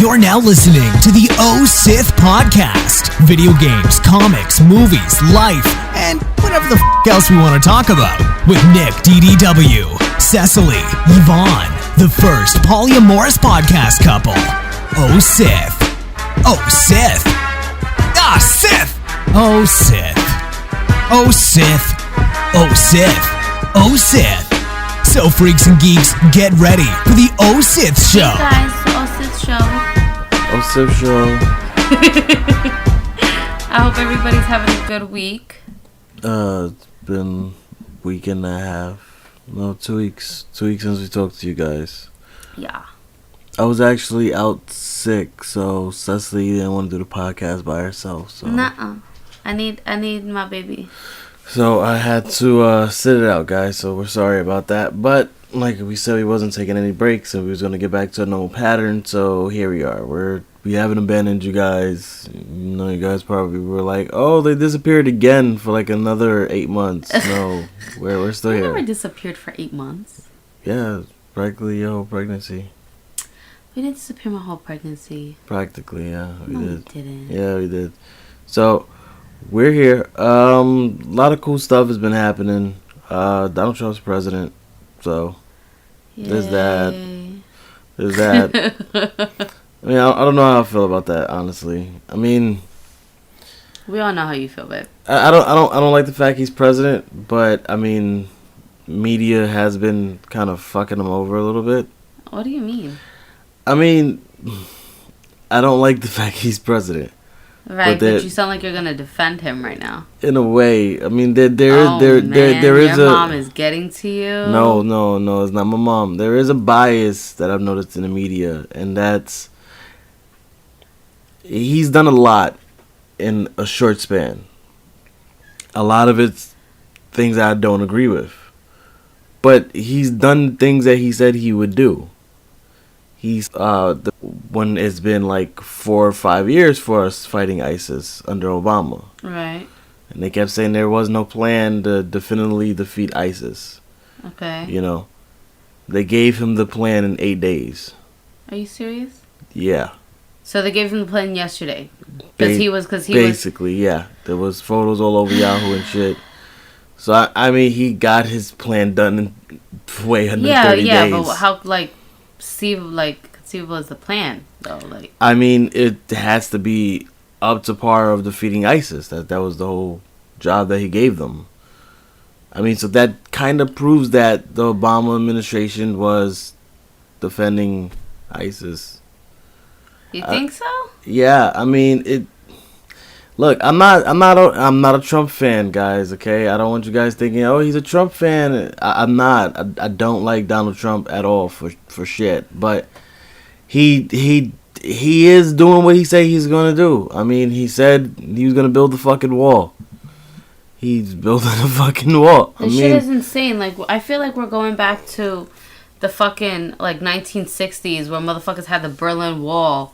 You're now listening to the Sith podcast. Video games, comics, movies, life, and whatever the else we want to talk about. With Nick, DDW, Cecily, Yvonne, the first polyamorous podcast couple. Sith. Sith. Sith. Sith. Sith. Sith. So freaks and geeks, get ready for the Sith Show. Hey guys, Sith Show. Sith Show. I hope everybody's having a good week. It's been a week and a half. No, 2 weeks. 2 weeks since we talked to you guys. Yeah. I was actually out sick, so Cecily didn't want to do the podcast by herself. So. Nuh-uh. I need my baby. So I had to sit it out, guys. So we're sorry about that. But like we said, we wasn't taking any breaks, and we was gonna get back to a normal pattern. So here we are. We haven't abandoned you guys. You know, you guys probably were like, "Oh, they disappeared again for like another 8 months." No, we're still here. We never disappeared for 8 months. Yeah, practically your whole pregnancy. We didn't disappear my whole pregnancy. Practically, yeah, we did. We didn't. Yeah, we did. So we're here. A lot of cool stuff has been happening. Donald Trump's president, so there's that. There's that. I mean, I don't know how I feel about that, honestly. I mean, we all know how you feel, babe. I don't like the fact he's president, but I mean, media has been kind of fucking him over a little bit. What do you mean? I mean, I don't like the fact he's president. Right, but you sound like you're gonna defend him right now. In a way, I mean, there is your mom is getting to you. No, it's not my mom. There is a bias that I've noticed in the media, and that's he's done a lot in a short span. A lot of it's things I don't agree with, but he's done things that he said he would do. He's when it's been like 4 or 5 years for us fighting ISIS under Obama. Right. And they kept saying there was no plan to definitively defeat ISIS. Okay. You know, they gave him the plan in 8 days. Are you serious? Yeah. So they gave him the plan yesterday because he was basically, yeah. There was photos all over Yahoo and shit. So I mean, he got his plan done in way under 30 days. Yeah, but how conceivable is the plan though? Like, I mean, it has to be up to par of defeating ISIS. That was the whole job that he gave them. I mean, so that kind of proves that the Obama administration was defending ISIS. You think so? Yeah, I mean it. Look, I'm not a Trump fan, guys. Okay, I don't want you guys thinking, oh, he's a Trump fan. I'm not. I don't like Donald Trump at all for shit. But he is doing what he said he's gonna do. I mean, he said he was gonna build the fucking wall. He's building a fucking wall. This shit is insane. Like, I feel like we're going back to the fucking like 1960s where motherfuckers had the Berlin Wall.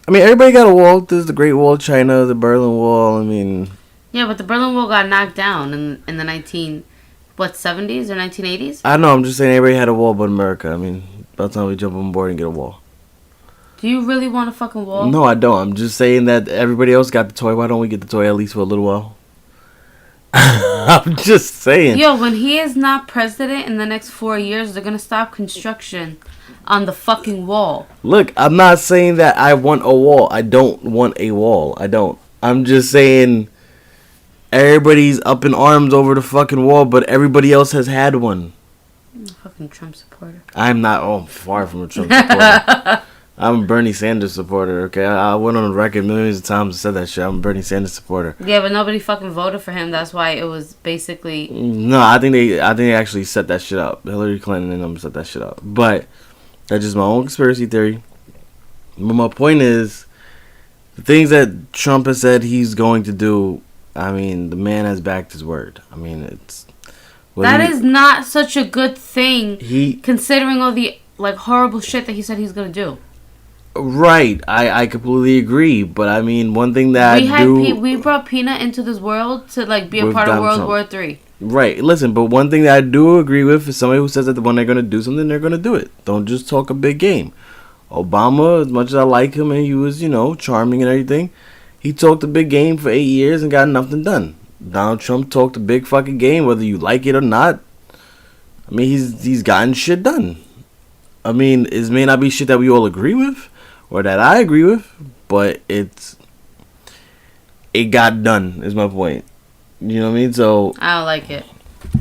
I mean, everybody got a wall. There's the Great Wall of China, the Berlin Wall. I mean, yeah, but the Berlin Wall got knocked down in the 70s or 1980s. I know. I'm just saying everybody had a wall, but America. I mean, by the time we jump on board and get a wall. Do you really want a fucking wall? No, I don't. I'm just saying that everybody else got the toy. Why don't we get the toy at least for a little while? I'm just saying. Yo, when he is not president in the next 4 years, they're gonna stop construction on the fucking wall. Look, I'm not saying that I want a wall. I don't want a wall. I don't. I'm just saying everybody's up in arms over the fucking wall, but everybody else has had one. I'm a fucking Trump supporter. I'm not. Oh, I'm far from a Trump supporter. I'm a Bernie Sanders supporter, okay? I went on the record millions of times and said that shit. I'm a Bernie Sanders supporter. Yeah, but nobody fucking voted for him. That's why it was basically... No, I think they actually set that shit up. Hillary Clinton and them set that shit up. But that's just my own conspiracy theory. But my point is, the things that Trump has said he's going to do, I mean, the man has backed his word. I mean, it's... That is not such a good thing, considering all the like horrible shit that he said he's going to do. Right, I completely agree, but I mean, one thing that we brought Peanut into this world to like be a part of World War III. Right, listen, but one thing that I do agree with is somebody who says that when they're going to do something, they're going to do it. Don't just talk a big game. Obama, as much as I like him and he was, charming and everything, he talked a big game for 8 years and got nothing done. Donald Trump talked a big fucking game, whether you like it or not. I mean, he's gotten shit done. I mean, it may not be shit that we all agree with or that I agree with, but it got done, is my point. You know what I mean? So I don't like it.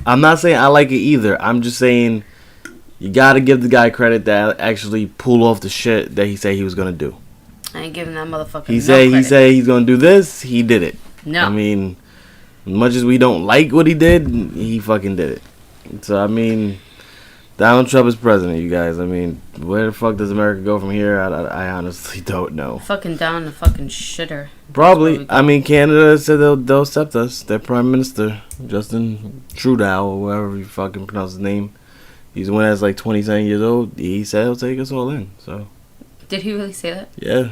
I'm not saying I like it either. I'm just saying you gotta give the guy credit that actually pulled off the shit that he said he was gonna do. I ain't giving that motherfucker He said he's gonna do this. He did it. No. I mean, as much as we don't like what he did, he fucking did it. So I mean, Donald Trump is president, you guys. I mean, where the fuck does America go from here? I honestly don't know. Fucking down the fucking shitter. Probably. I mean, Canada said they'll accept us. Their prime minister, Justin Trudeau, or whatever you fucking pronounce his name. He's the one that's like 27 years old. He said he'll take us all in. So. Did he really say that? Yeah.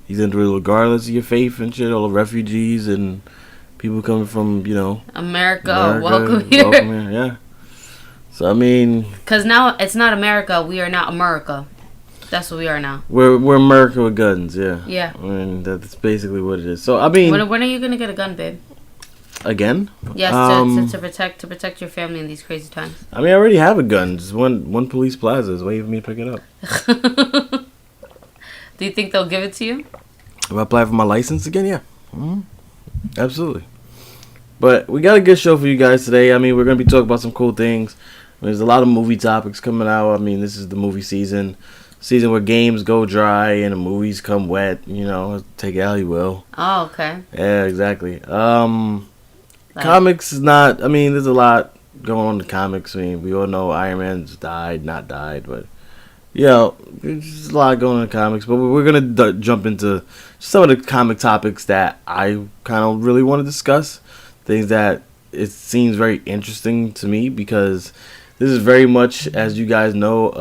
He's into it regardless of your faith and shit. All the refugees and people coming from, America welcome here. Yeah. So, I mean... Because now it's not America. We are not America. That's what we are now. We're America with guns, yeah. Yeah. I mean, that's basically what it is. So, I mean... When are you going to get a gun, babe? Again? Yes, to protect your family in these crazy times. I mean, I already have a gun. Just one police plaza is waiting for me to pick it up. Do you think they'll give it to you? If I apply for my license again, yeah. Mm-hmm. Absolutely. But we got a good show for you guys today. I mean, we're going to be talking about some cool things. There's a lot of movie topics coming out. I mean, this is the movie season where games go dry and the movies come wet. Take it how you will. Oh, okay. Yeah, exactly. Comics is not... I mean, there's a lot going on in the comics. I mean, we all know Iron Man's not died, but... there's a lot going on in the comics. But we're going to jump into some of the comic topics that I kind of really want to discuss. Things that it seems very interesting to me because this is very much, as you guys know,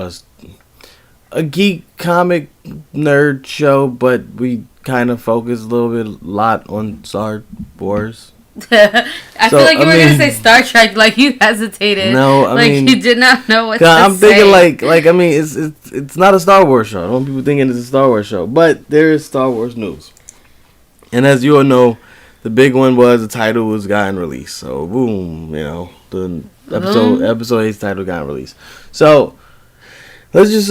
a geek comic nerd show, but we kind of focus a lot on Star Wars. I feel like you were gonna say Star Trek, like you hesitated. No, I mean, you did not know what to say. I'm thinking like I mean, it's not a Star Wars show. I don't want people thinking it's a Star Wars show, but there is Star Wars news, and as you all know, the big one was the title was gotten released. So boom, the episode 8's title got released. So let's just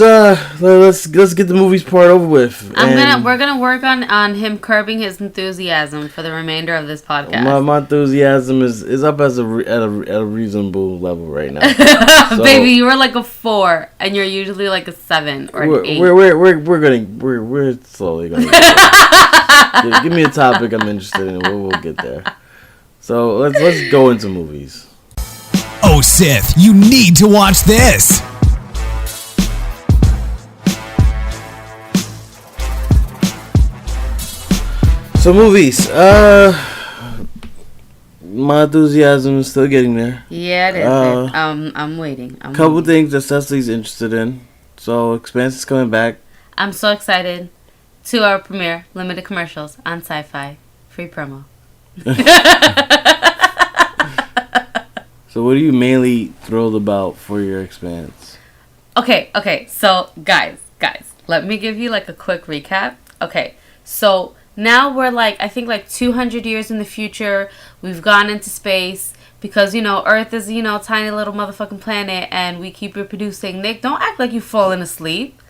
let's get the movies part over with. We're gonna work on him curbing his enthusiasm for the remainder of this podcast. My enthusiasm is up at a reasonable level right now. So, baby, you were like a 4, and you're usually like a 7 or an 8. We're slowly gonna give me a topic I'm interested in. We'll get there. So let's go into movies. Oh, Sith, you need to watch this. So movies, my enthusiasm is still getting there. Yeah, it is. I'm waiting. Couple things that Cecily's interested in. So Expanse is coming back. I'm so excited. 2-hour premiere, limited commercials on Sci-Fi, free promo. So what are you mainly thrilled about for your Expanse? Okay. So guys, let me give you like a quick recap. Okay, so. Now we're I think 200 years in the future. We've gone into space because, Earth is, tiny little motherfucking planet and we keep reproducing. Nick, don't act like you've fallen asleep.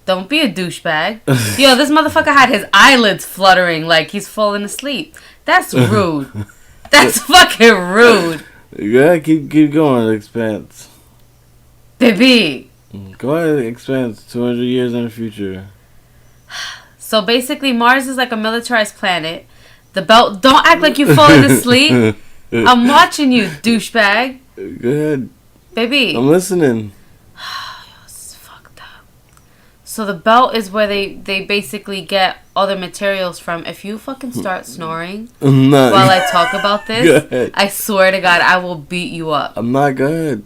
Don't be a douchebag. Yo, this motherfucker had his eyelids fluttering like he's falling asleep. That's rude. That's fucking rude. Yeah, keep going, Expanse. Baby. Go ahead, Expanse. 200 years in the future. So basically, Mars is like a militarized planet. The belt... Don't act like you're falling asleep. I'm watching you, douchebag. Go ahead. Baby. I'm listening. This is fucked up. So the belt is where they basically get all their materials from. If you fucking start snoring while I talk about this, I swear to God, I will beat you up. I'm not good.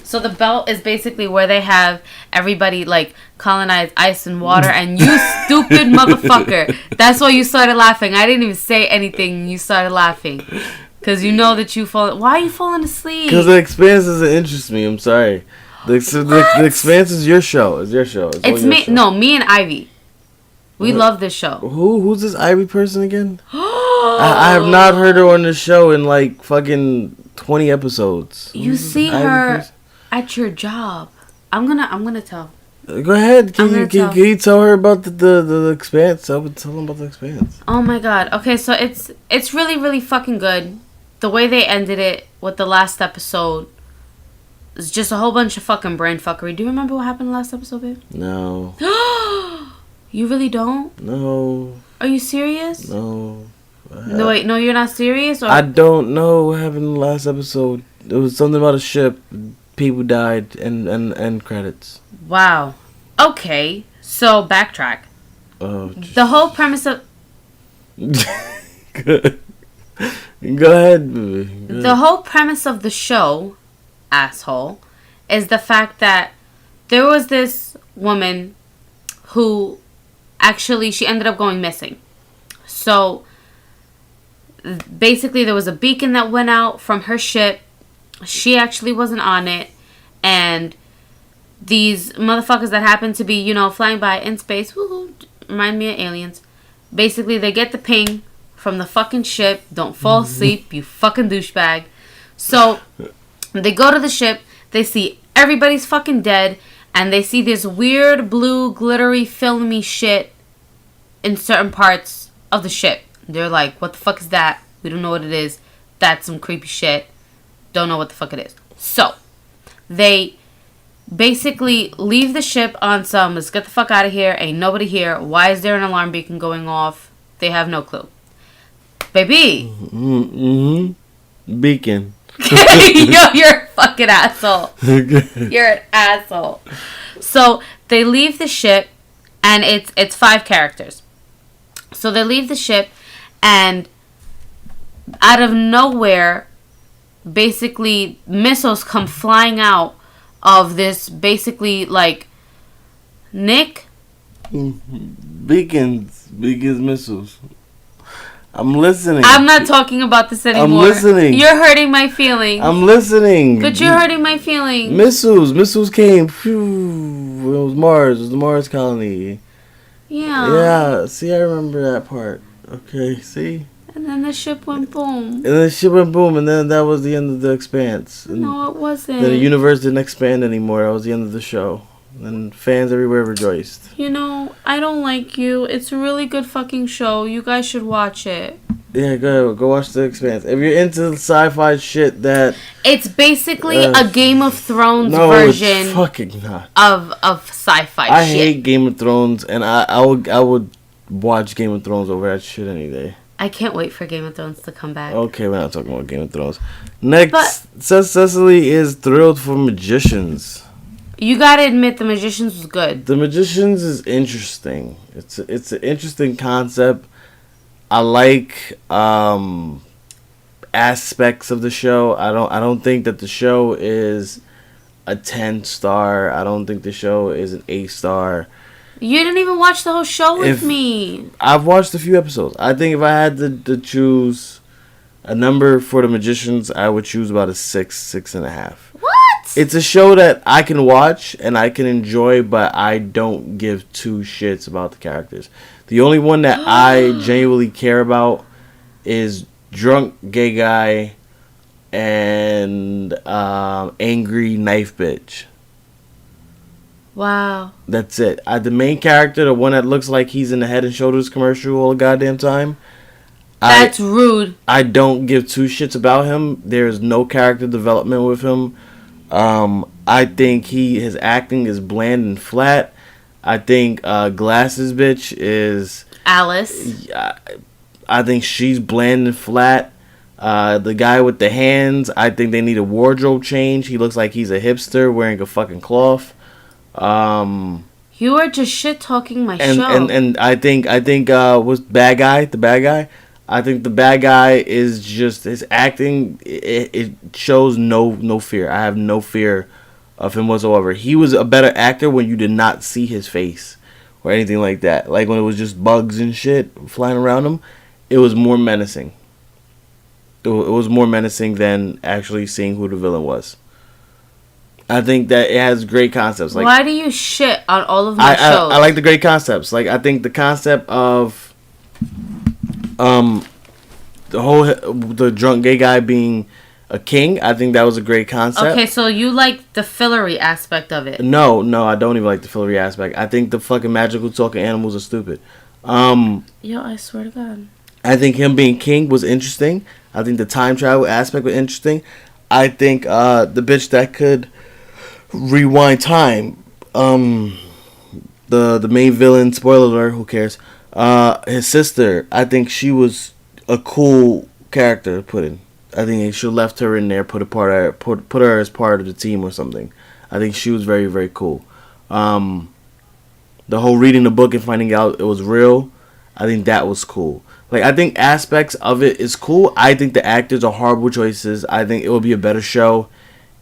So the belt is basically where they have everybody colonize ice and water, and you stupid motherfucker. That's why you started laughing. I didn't even say anything. You started laughing because you know that you fall. Why are you falling asleep? Because the Expanse doesn't interest me. I'm sorry. The Expanse is your show. It's your show. It's me. Show. No, me and Ivy. We love this show. Who's this Ivy person again? I have not heard her on the show in like fucking 20 episodes. You see her at your job. I'm gonna tell. Go ahead. Can you tell her about the Expanse? Tell them about the Expanse. Oh my god. Okay, so it's really, really fucking good. The way they ended it with the last episode is just a whole bunch of fucking brain fuckery. Do you remember what happened last episode, babe? No. You really don't? No. Are you serious? No. No, wait. No, you're not serious? Or? I don't know what happened in the last episode. It was something about a ship. People died and credits. Wow. Okay. So, backtrack. Oh. The whole premise of... Good. Go ahead, baby. Go ahead. The whole premise of the show, asshole, is the fact that there was this woman who actually, she ended up going missing. So, basically, there was a beacon that went out from her ship. She actually wasn't on it. And these motherfuckers that happen to be, flying by in space, woohoo, remind me of aliens. Basically, they get the ping from the fucking ship. Don't fall asleep, you fucking douchebag. So, they go to the ship. They see everybody's fucking dead. And they see this weird blue, glittery, filmy shit in certain parts of the ship. They're like, what the fuck is that? We don't know what it is. That's some creepy shit. Don't know what the fuck it is. So, they basically leave the ship on some, let's get the fuck out of here. Ain't nobody here. Why is there an alarm beacon going off? They have no clue. Baby. Beacon. Yo, you're a fucking asshole. You're an asshole. So, they leave the ship, and it's 5 characters. So, they leave the ship, and out of nowhere, basically, missiles come flying out of this, basically, like, Nick? Beacons missiles. I'm listening. I'm not talking about this anymore. I'm listening. You're hurting my feelings. I'm listening. But you're hurting my feelings. Missiles came. Phew, it was Mars. It was the Mars colony. Yeah. Yeah, see, I remember that part. Okay, see? And then the ship went boom. And then that was the end of the Expanse. And no, it wasn't. Then the universe didn't expand anymore. That was the end of the show. And fans everywhere rejoiced. I don't like you. It's a really good fucking show. You guys should watch it. Yeah, go watch the Expanse. If you're into sci-fi shit that... It's basically a Game of Thrones version. It's fucking not. Of sci-fi I shit. hate Game of Thrones, and I would watch Game of Thrones over that shit any day. I can't wait for Game of Thrones to come back. Okay, we're not talking about Game of Thrones. Next, Cecily is thrilled for Magicians. You gotta admit, The Magicians was good. The Magicians is interesting. It's an interesting concept. I like aspects of the show. I don't think that the show is a 10-star. I don't think the show is an 8-star. You didn't even watch the whole show with me. I've watched a few episodes. I think if I had to choose a number for The Magicians, I would choose about a 6.5. What? It's a show that I can watch and I can enjoy, but I don't give 2 shits about the characters. The only one that I genuinely care about is drunk gay guy and angry knife bitch. Wow. That's it. The main character, the one that looks like he's in the Head and Shoulders commercial all the goddamn time. That's rude. I don't give 2 shits about him. There's no character development with him. I think his acting is bland and flat. I think Glasses bitch is Alice. I think she's bland and flat. The guy with the hands, I think they need a wardrobe change. He looks like he's a hipster wearing a fucking cloth. You are just shit talking my show. And I think was the bad guy. I think the bad guy is just his acting. It shows no fear. I have no fear of him whatsoever. He was a better actor when you did not see his face or anything like that. Like when it was just bugs and shit flying around him, it was more menacing. It was more menacing than actually seeing who the villain was. I think that it has great concepts. Like, why do you shit on all of my shows? I like the great concepts. Like, I think the concept of the drunk gay guy being a king, I think that was a great concept. Okay, so you like the fillery aspect of it. No, I don't even like the fillery aspect. I think the fucking magical talking animals are stupid. Yo, I swear to God. I think him being king was interesting. I think the time travel aspect was interesting. I think the bitch that could rewind time, the main villain, spoiler alert, who cares, his sister, I think she was a cool character to put in. I think they should have left her in there, put her as part of the team or something. I think she was very, very cool. The whole reading the book and finding out it was real, I think that was cool. Like, I think aspects of it is cool. I think the actors are horrible choices. I think it would be a better show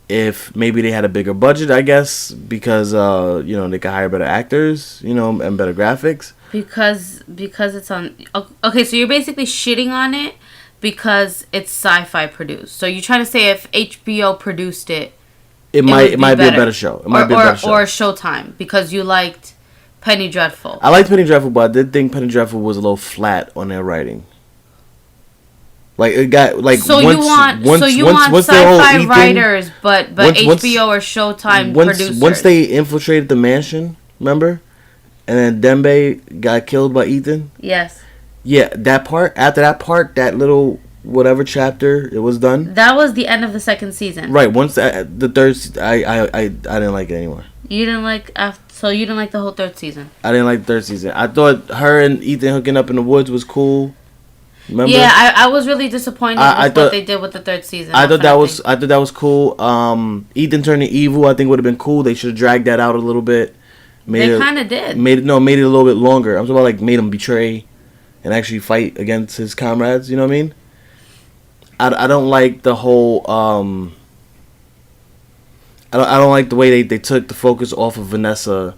if maybe they had a bigger budget, I guess, because they could hire better actors, and better graphics. Because it's on. Okay, so you're basically shitting on it because it's sci-fi produced. So you're trying to say if HBO produced it, it might be a better show. It might be a better show. Or Showtime, because you liked Penny Dreadful. I liked Penny Dreadful, but I did think Penny Dreadful was a little flat on their writing. Like, it got like you want sci-fi writers, but HBO or Showtime producers. Once they infiltrated the mansion, remember, and then Dembe got killed by Ethan. Yes. Yeah, that part. After that part, that little whatever chapter, it was done. That was the end of the second season. Right. Once the third, I didn't like it anymore. You didn't like so you didn't like the whole third season. I didn't like the third season. I thought her and Ethan hooking up in the woods was cool. Remember? Yeah, I was really disappointed with what they did with the third season. I thought that was cool. Ethan turning evil, I think would have been cool. They should have dragged that out a little bit. They kind of did. Made it a little bit longer. I'm talking about, like, made him betray and actually fight against his comrades. You know what I mean? I don't like the whole. I don't like the way they took the focus off of Vanessa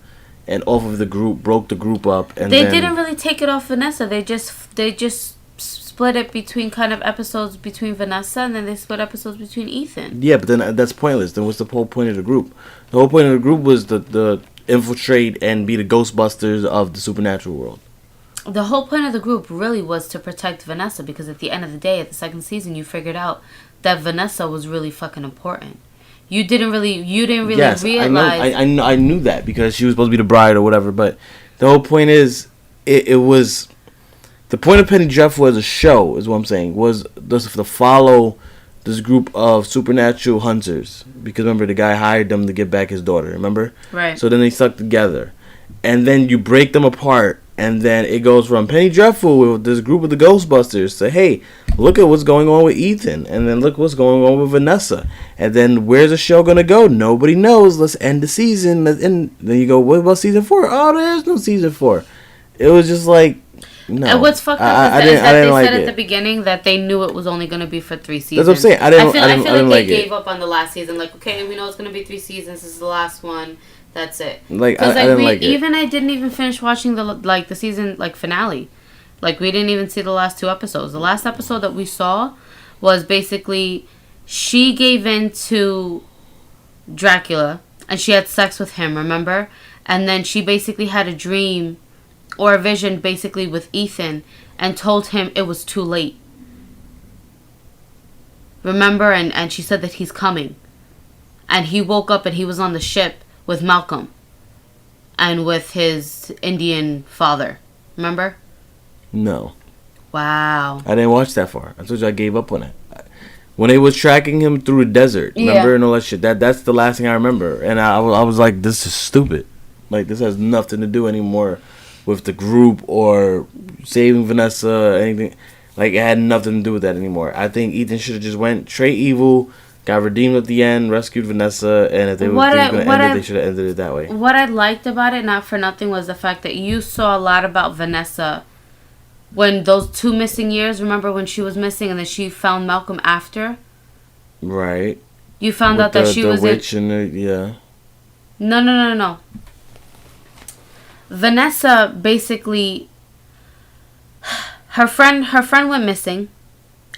and off of the group, broke the group up, and they didn't really take it off Vanessa. They just split it between kind of episodes between Vanessa, and then they split episodes between Ethan. Yeah, but then that's pointless. Then what's the whole point of the group? The whole point of the group was the infiltrate and be the Ghostbusters of the supernatural world. The whole point of the group really was to protect Vanessa, because at the end of the day, at the second season, you figured out that Vanessa was really fucking important. You didn't really realize. I knew that because she was supposed to be the bride or whatever. But the whole point is, it was the point of Penny Dreadful as a show, is what I'm saying, was just to follow this group of supernatural hunters, because remember, the guy hired them to get back his daughter. Remember? Right. So then they stuck together, and then you break them apart. And then it goes from Penny Dreadful with this group of the Ghostbusters to, hey, look at what's going on with Ethan. And then look what's going on with Vanessa. And then where's the show going to go? Nobody knows. Let's end the season. And then you go, what about season 4? Oh, there's no season 4. It was just like, no. And what's fucked up is that they said at the beginning that they knew it was only going to be for 3 seasons. That's what I'm saying. I feel like they gave up on the last season. Like, okay, we know it's going to be 3 seasons. This is the last one. That's it. Like, I didn't like it. I didn't even finish watching the season finale. Like, we didn't even see the last 2 episodes. The last episode that we saw was basically she gave in to Dracula and she had sex with him, remember? And then she basically had a dream or a vision basically with Ethan and told him it was too late. Remember? And she said that he's coming. And he woke up and he was on the ship with Malcolm and with his Indian father. Remember? No. Wow. I didn't watch that far. I told you I gave up on it. When they was tracking him through the desert, remember, and all that shit. That's the last thing I remember. And I was like, this is stupid. Like, this has nothing to do anymore with the group or saving Vanessa, anything. Like, it had nothing to do with that anymore. I think Ethan should have just went straight evil, got redeemed at the end, rescued Vanessa, and if they were going to end it, they should have ended it that way. What I liked about it, not for nothing, was the fact that you saw a lot about Vanessa when those 2 missing years, remember when she was missing and then she found Malcolm after? Right. You found out that she was witch yeah. No. Vanessa basically, her friend went missing,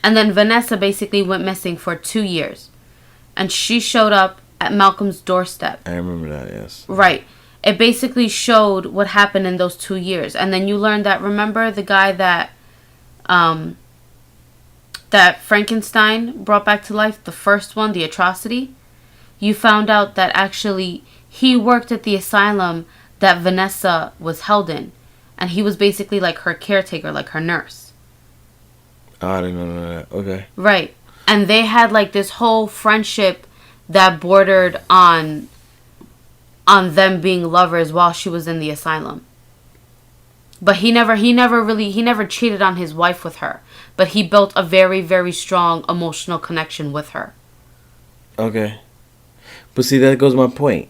and then Vanessa basically went missing for 2 years. And she showed up at Malcolm's doorstep. I remember that, yes. Right. It basically showed what happened in those 2 years. And then you learned that, remember the guy that that Frankenstein brought back to life, the first one, the atrocity? You found out that actually he worked at the asylum that Vanessa was held in. And he was basically like her caretaker, like her nurse. Oh, I didn't know that. Okay. Right. And they had like this whole friendship that bordered on them being lovers while she was in the asylum. But he never cheated on his wife with her. But he built a very, very strong emotional connection with her. Okay. But see, that goes my point.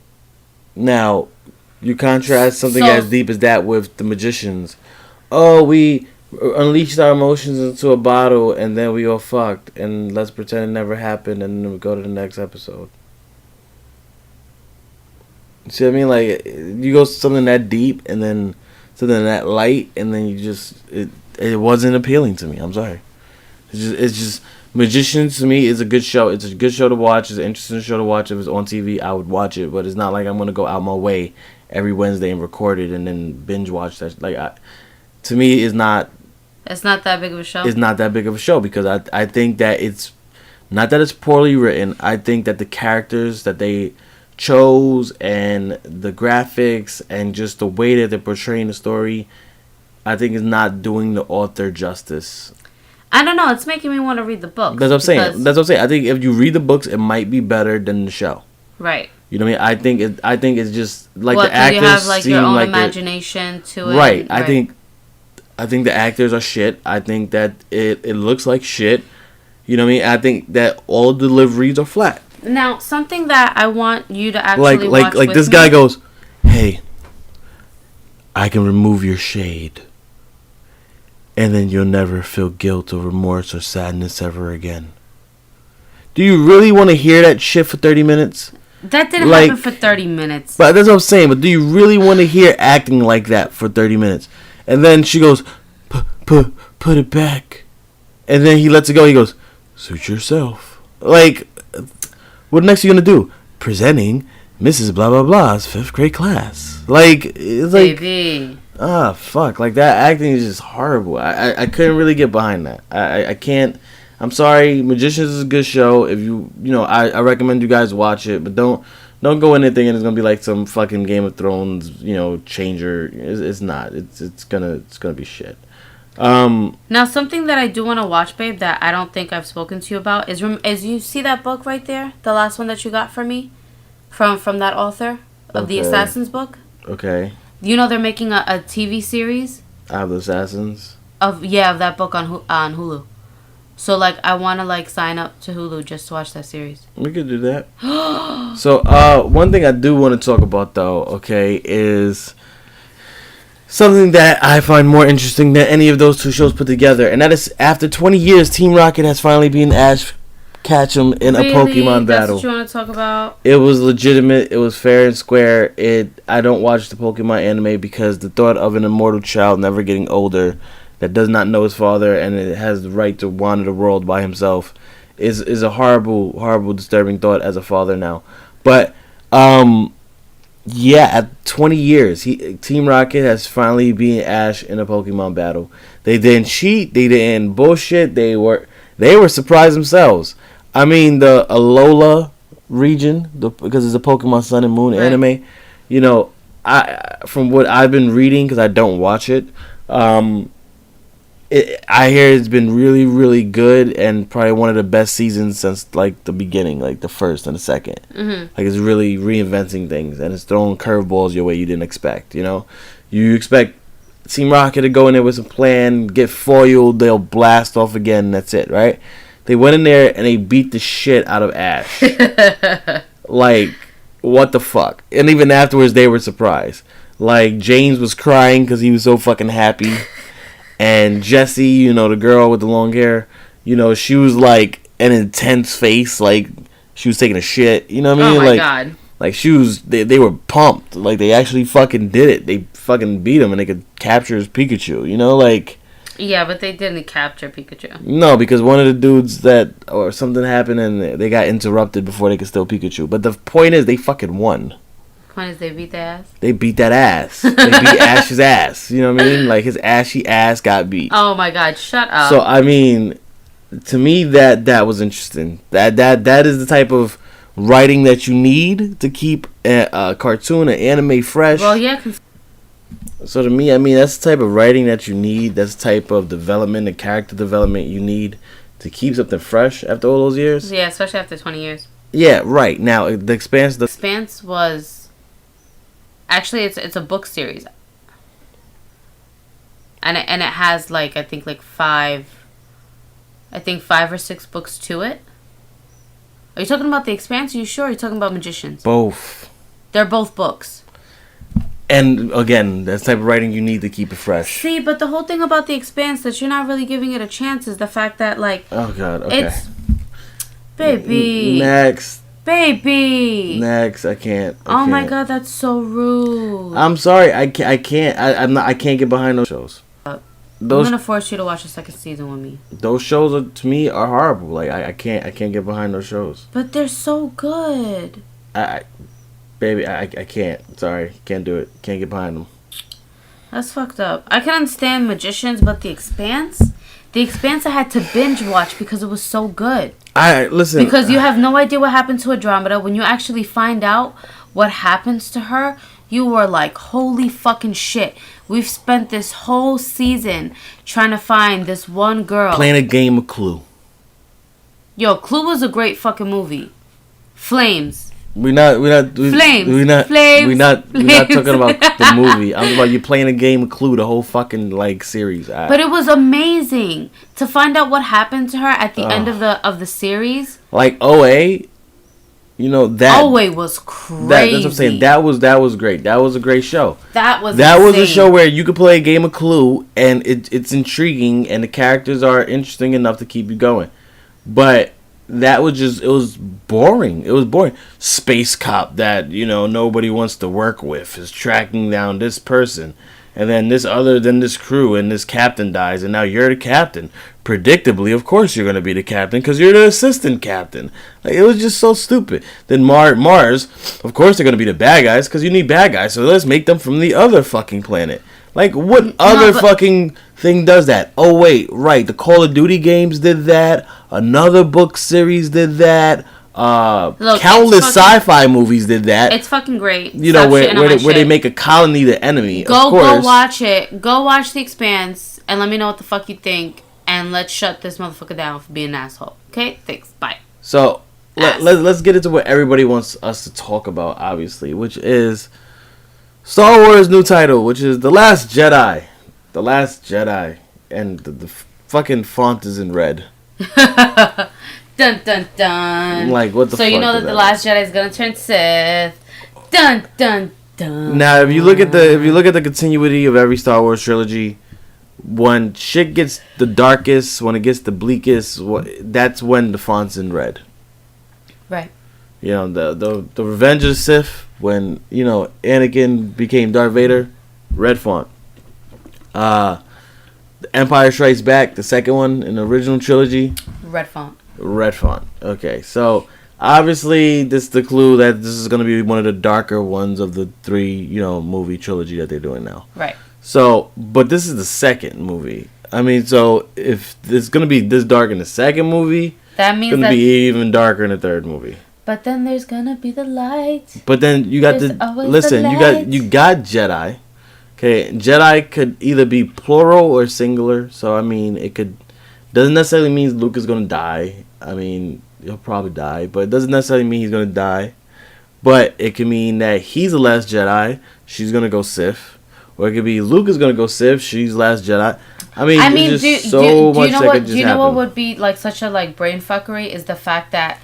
Now, you contrast something as deep as that with the magicians. Oh, we unleashed our emotions into a bottle and then we all fucked. And let's pretend it never happened and then we go to the next episode. See what I mean? Like, you go something that deep and then something that light and then you just... It wasn't appealing to me. I'm sorry. It's just Magicians to me is a good show. It's a good show to watch. It's an interesting show to watch. If it's on TV, I would watch it. But it's not like I'm gonna go out my way every Wednesday and record it and then binge watch that. To me, it's not. It's not that big of a show. It's not that big of a show because I think that it's not that it's poorly written. I think that the characters that they chose and the graphics and just the way that they're portraying the story, I think is not doing the author justice. I don't know. It's making me want to read the book. That's what I'm saying. I think if you read the books, it might be better than the show. Right. You know what I mean? I think it's just like the actors you have like seem your own like imagination to it. Right. I think the actors are shit. I think that it looks like shit. You know what I mean? I think that all deliveries are flat. Now, something that I want you to actually watch like this guy goes, "Hey, I can remove your shade. And then you'll never feel guilt or remorse or sadness ever again." Do you really want to hear that shit for 30 minutes? That didn't happen for 30 minutes. But that's what I'm saying. But do you really want to hear acting like that for 30 minutes? And then she goes, put it back. And then he lets it go. He goes, suit yourself. Like, what next are you going to do? Presenting Mrs. Blah, blah, blah's 5th grade class. Like, it's like... Baby. Fuck. Like, that acting is just horrible. I couldn't really get behind that. I can't. I'm sorry. Magicians is a good show. If I recommend you guys watch it, but don't go in there thinking it's gonna be like some fucking Game of Thrones, changer. It's not. It's gonna be shit. Now, something that I do want to watch, babe, that I don't think I've spoken to you about is you see that book right there, the last one that you got from me, from that author of the Assassins book. Okay. They're making a TV series of the Assassins. Of that book on Hulu. So I want to sign up to Hulu just to watch that series. We could do that. So one thing I do want to talk about though, okay, is something that I find more interesting than any of those two shows put together, and that is after 20 years, Team Rocket has finally beaten Ash Ketchum in a Pokemon battle. That's what you want to talk about? It was legitimate. It was fair and square. I don't watch the Pokemon anime because the thought of an immortal child never getting older that does not know his father and it has the right to wander the world by himself is a horrible, horrible, disturbing thought as a father now. But at 20 years, Team Rocket has finally beaten Ash in a Pokemon battle. They didn't cheat. They didn't bullshit. They were surprised themselves. I mean, the Alola region, because it's a Pokemon Sun and Moon anime, from what I've been reading, because I don't watch it, I hear it's been really, really good and probably one of the best seasons since the beginning, the first and the second. Mm-hmm. It's really reinventing things and it's throwing curveballs your way you didn't expect. You expect Team Rocket to go in there with some plan, get foiled, they'll blast off again, and that's it, right? They went in there and they beat the shit out of Ash. What the fuck? And even afterwards, they were surprised. James was crying because he was so fucking happy. And Jessie, the girl with the long hair, she was an intense face, she was taking a shit. You know what I mean? Oh my god. They were pumped. They actually fucking did it. They fucking beat him and they could capture his Pikachu. Yeah, but they didn't capture Pikachu. No, because one of the dudes or something happened and they got interrupted before they could steal Pikachu. But the point is, they fucking won. Point is, they beat their ass. They beat that ass. They beat Ash's ass. You know what I mean? Like, his ashy ass got beat. Oh my god, shut up. So I mean, to me that was interesting. That is the type of writing that you need to keep a cartoon, an anime fresh. Well, yeah. So to me, I mean, that's the type of writing that you need. That's the type of development, the character development you need to keep something fresh after all those years. Yeah, especially after 20 years. Yeah, right. Now, The Expanse... The Expanse was... Actually, it's a book series. And it has, like, I think 5 or 6 books to it. Are you talking about The Expanse? Are you sure? Or are you talking about Magicians? Both. They're both books. And, again, that's the type of writing you need to keep it fresh. See, but the whole thing about The Expanse that you're not really giving it a chance is the fact that, like... Oh, God, okay. It's... Baby. Next. Baby. Next, I can't. Oh my god, that's so rude. I'm sorry, I can't. I can't get behind those shows. I'm gonna force you to watch the second season with me. Those shows to me are horrible. Like I can't get behind those shows. But they're so good. Baby, I can't. Sorry, can't do it. Can't get behind them. That's fucked up. I can understand Magicians, but The Expanse I had to binge watch because it was so good. Listen. Because you have no idea what happened to Andromeda. When you actually find out what happens to her, you were like, holy fucking shit. We've spent this whole season trying to find this one girl. Playing a game of Clue. Yo, Clue was a great fucking movie. Flames. We're not talking about the movie. I'm about you playing a game of Clue, the whole fucking like series. But it was amazing to find out what happened to her at the end of the series. Like OA, you know that OA was crazy. That's what I'm saying. That was great. That was a great show. That was a show where you could play a game of Clue and it's intriguing and the characters are interesting enough to keep you going. But that was just, it was boring. It was boring. Space cop that, nobody wants to work with is tracking down this person. And then this crew and this captain dies and now you're the captain. Predictably, of course you're going to be the captain because you're the assistant captain. Like, it was just so stupid. Then Mars, of course they're going to be the bad guys because you need bad guys. So let's make them from the other fucking planet. Like, what fucking thing does that? Oh, wait, right. The Call of Duty games did that. Another book series did that. Countless sci-fi movies did that. It's fucking great. Where they make a colony the enemy. Go watch it. Go watch The Expanse and let me know what the fuck you think. And let's shut this motherfucker down for being an asshole. Okay? Thanks. Bye. So, let's get into what everybody wants us to talk about, obviously, which is Star Wars' new title, which is The Last Jedi. The Last Jedi. And the fucking font is in red. Dun dun dun. Like, what the fuck? So you know that The Last Jedi is gonna turn Sith. Dun dun dun. Now, if you look at the continuity of every Star Wars trilogy, when shit gets the darkest, when it gets the bleakest, that's when the font's in red. Right. The Revenge of the Sith, when Anakin became Darth Vader, red font. The Empire Strikes Back, the second one in the original trilogy, red font. Red font. Okay, so obviously this is the clue that this is going to be one of the darker ones of the 3, movie trilogy that they're doing now. Right. So, but this is the second movie. I mean, so if it's going to be this dark in the second movie, that means it's going to be even darker in the third movie. But then there's going to be the light. But then you got you got Jedi. Okay, Jedi could either be plural or singular. So, I mean, doesn't necessarily mean Luke is going to die. I mean, he'll probably die, but it doesn't necessarily mean he's going to die. But it can mean that he's the last Jedi, she's going to go Sith. Or it could be Luke is going to go Sith, she's last Jedi. I mean do you know what would be like such a like brain fuckery is the fact that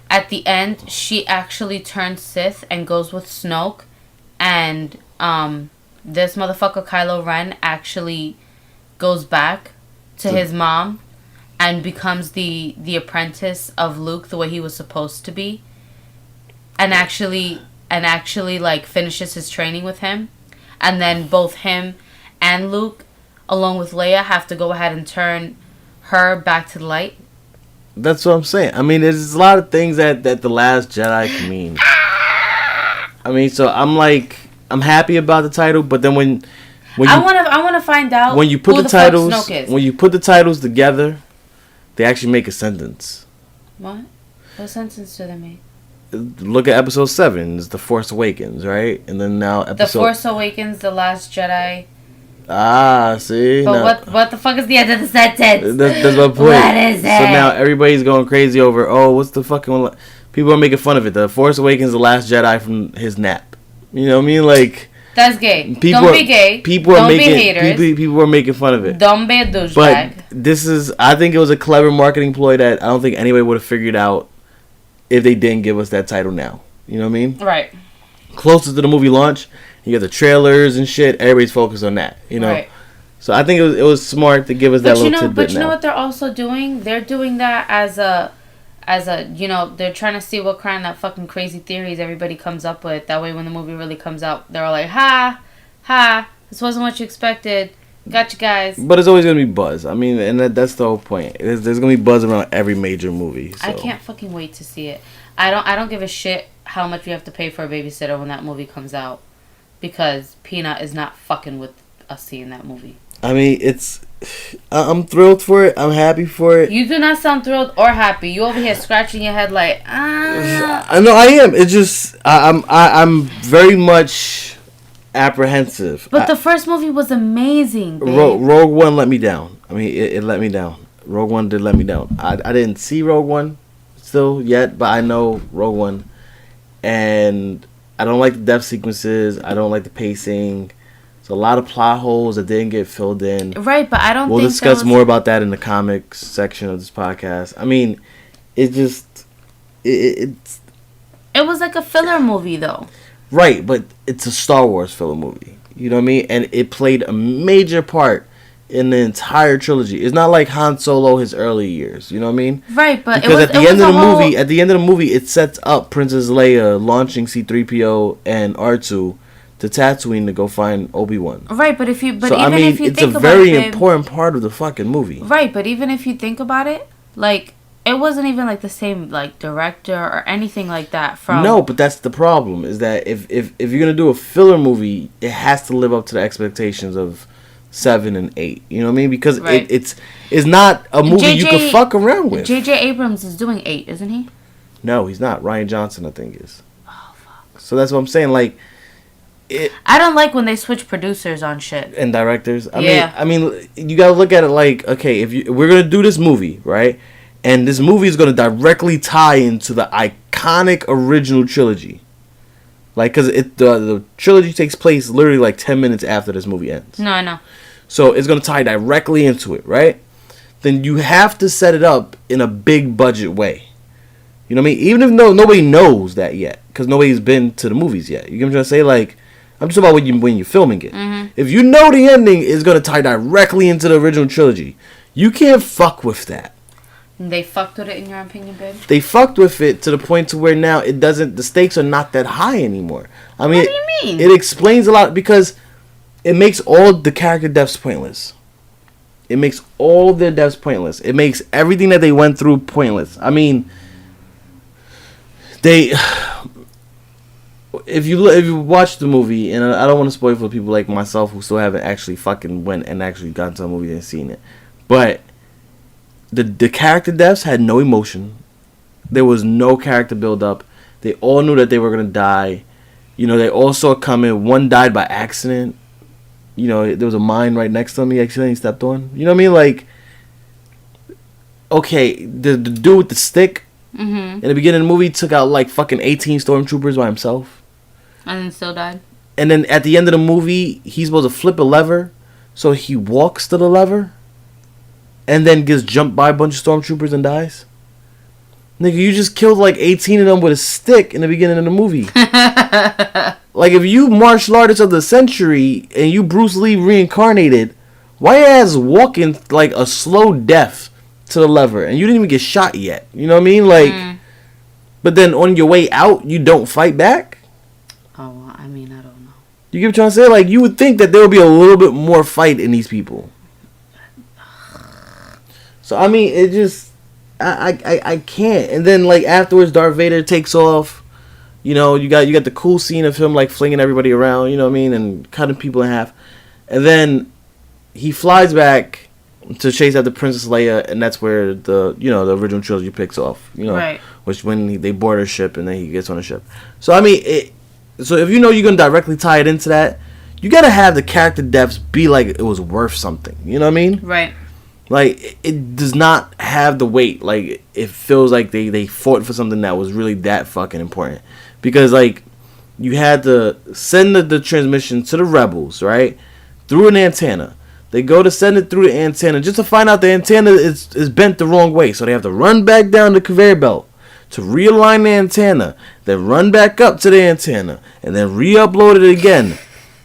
at the end she actually turns Sith and goes with Snoke, and this motherfucker Kylo Ren actually goes back to his mom and becomes the apprentice of Luke the way he was supposed to be, and actually like finishes his training with him, and then both him and Luke along with Leia, have to go ahead and turn her back to the light? That's what I'm saying. I mean, there's a lot of things that The Last Jedi can mean. I mean, so I'm happy about the title, but then when I want to find out when you put who the fuck titles Snoke is. when you put the titles together, they actually make a sentence. What? What sentence do they make? Look at episode 7. It's The Force Awakens, right? And then now The Force Awakens, The Last Jedi. See? But what the fuck is the end of the sentence? That's my point. What is it? So now everybody's going crazy over, what's the fucking one? People are making fun of it. The Force Awakens, The Last Jedi from his nap. You know what I mean? Like, that's gay. Don't be gay. Don't be haters. People are making fun of it. Don't be a douchebag. But I think it was a clever marketing ploy that I don't think anybody would have figured out if they didn't give us that title now. You know what I mean? Right. Closest to the movie launch, you got the trailers and shit. Everybody's focused on that. You know? Right. So I think it was smart to give us that little tidbit. But you know what they're also doing? They're doing that as a, they're trying to see what kind of fucking crazy theories everybody comes up with. That way when the movie really comes out, they're all like, ha, this wasn't what you expected. Gotcha, guys. But it's always going to be buzz. I mean, and that's the whole point. There's going to be buzz around every major movie. So. I can't fucking wait to see it. I don't give a shit how much we have to pay for a babysitter when that movie comes out. Because Peanut is not fucking with us seeing that movie. I mean, I'm thrilled for it. I'm happy for it. You do not sound thrilled or happy. You over here scratching your head like, I know I am. It's just I'm very much apprehensive. But the first movie was amazing. Rogue One let me down. I mean, it let me down. Rogue One did let me down. I didn't see Rogue One still yet, but I know Rogue One, and I don't like the death sequences. I don't like the pacing. It's a lot of plot holes that didn't get filled in. Right, but I don't We'll discuss more about that in the comics section of this podcast. I mean, it was like a filler movie, though. Right, but it's a Star Wars filler movie. You know what I mean? And it played a major part in the entire trilogy. It's not like Han Solo his early years. You know what I mean? Right, but because at the end of the movie, it sets up Princess Leia launching C-3PO and R2 to Tatooine to go find Obi-Wan. Right, but if you think it's a very important part of the fucking movie. Right, but even if you think about it, like, it wasn't even like the same like director or anything like that from. No, but that's the problem. Is that if you're gonna do a filler movie, it has to live up to the expectations of 7 and 8. You know what I mean? Because it's not a movie you can fuck around with. J.J. Abrams is doing 8, isn't he? No, he's not. Rian Johnson, I think, is. Oh fuck. So that's what I'm saying. Like, I don't like when they switch producers on shit and directors. I mean, you gotta look at it like, okay, if we're gonna do this movie, right? And this movie is going to directly tie into the iconic original trilogy. Like, because the trilogy takes place literally like 10 minutes after this movie ends. No, I know. So it's going to tie directly into it, right? Then you have to set it up in a big budget way. You know what I mean? Even if nobody knows that yet. Because nobody's been to the movies yet. You get what I'm trying to say? Like, I'm just about when you're filming it. Mm-hmm. If you know the ending is going to tie directly into the original trilogy, you can't fuck with that. They fucked with it, in your opinion, babe? They fucked with it to the point to where now the stakes are not that high anymore. I mean, what do you mean? It explains a lot because it makes all the character deaths pointless. It makes all their deaths pointless. It makes everything that they went through pointless. I mean, if you watch the movie, and I don't want to spoil for people like myself who still haven't actually fucking went and actually gotten to the movie and seen it, but the character deaths had no emotion. There was no character build up. They all knew that they were gonna die. You know, they all saw it coming. One died by accident. You know, there was a mine right next to him. He accidentally stepped on. You know what I mean? Like, okay, the dude with the stick in the beginning of the movie took out like fucking 18 stormtroopers by himself, and then still died. And then at the end of the movie, he's supposed to flip a lever, so he walks to the lever. And then gets jumped by a bunch of stormtroopers and dies? Nigga, you just killed like 18 of them with a stick in the beginning of the movie. Like, if you martial artist of the century and you Bruce Lee reincarnated, why your ass walking like a slow death to the lever and you didn't even get shot yet? You know what I mean? Like, but then on your way out, you don't fight back? Oh, I mean, I don't know. You get what I'm trying to say? Like, you would think that there would be a little bit more fight in these people. So, I mean, it just... I can't. And then, like, afterwards, Darth Vader takes off. You know, you got the cool scene of him, like, flinging everybody around, you know what I mean? And cutting people in half. And then he flies back to chase after Princess Leia, and that's where the original trilogy picks off. You know, right. Which when they board a ship and then he gets on a ship. So, I mean, so if you know you're going to directly tie it into that, you got to have the character deaths be like it was worth something. You know what I mean? Right. Like, it does not have the weight. Like, it feels like they fought for something that was really that fucking important. Because, like, you had to send the transmission to the rebels, right? Through an antenna. They go to send it through the antenna just to find out the antenna is bent the wrong way. So they have to run back down the conveyor belt to realign the antenna. Then run back up to the antenna. And then re-upload it again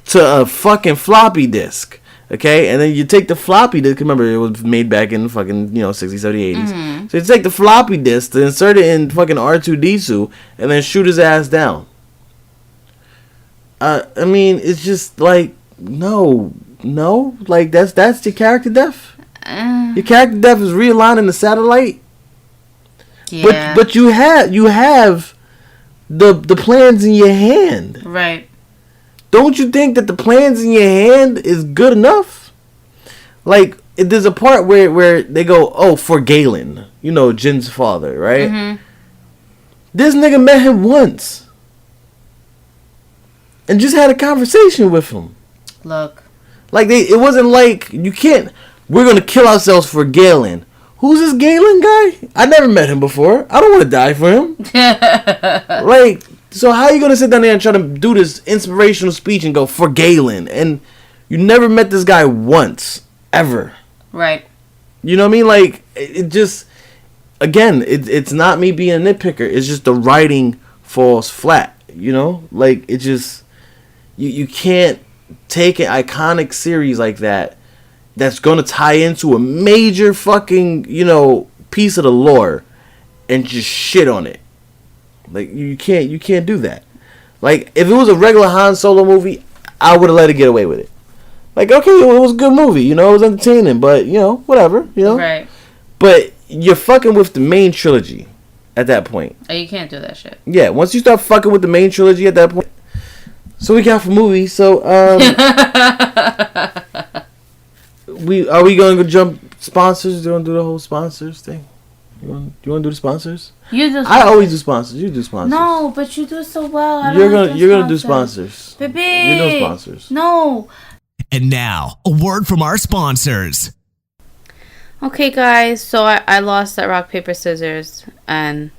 to a fucking floppy disk. Okay, and then you take the floppy disk. Remember, it was made back in fucking, 60s, 70s, 80s. Mm-hmm. So you take the floppy disk to insert it in fucking R2-D2 and then shoot his ass down. I mean, it's just like, no, like that's your character death. Your character death is realigning the satellite. Yeah. But you have the plans in your hand. Right. Don't you think that the plans in your hand is good enough? Like, there's a part where they go, oh, for Galen, Jin's father, right? Mm-hmm. This nigga met him once. And just had a conversation with him. Look. Like, it wasn't like, we're going to kill ourselves for Galen. Who's this Galen guy? I never met him before. I don't want to die for him. Like... So how are you going to sit down there and try to do this inspirational speech and go, for Galen? And you never met this guy once. Ever. Right. You know what I mean? Like, it just... Again, it's not me being a nitpicker. It's just the writing falls flat. Like, it just... You can't take an iconic series like that that's going to tie into a major fucking, piece of the lore and just shit on it. Like, you can't do that. Like, if it was a regular Han Solo movie, I would have let it get away with it. Like, okay, it was a good movie, it was entertaining, but, whatever, Right. But you're fucking with the main trilogy at that point. Oh, you can't do that shit. Yeah, once you start fucking with the main trilogy at that point. So we got for movies, so, are we going to jump sponsors? Do you want to do the whole sponsors thing? You want to do the sponsors? You do. I always do sponsors. You do sponsors. No, but you do it so well. You're gonna do sponsors. Baby. You're doing sponsors. No. And now, a word from our sponsors. Okay, guys. So I lost at rock paper scissors, and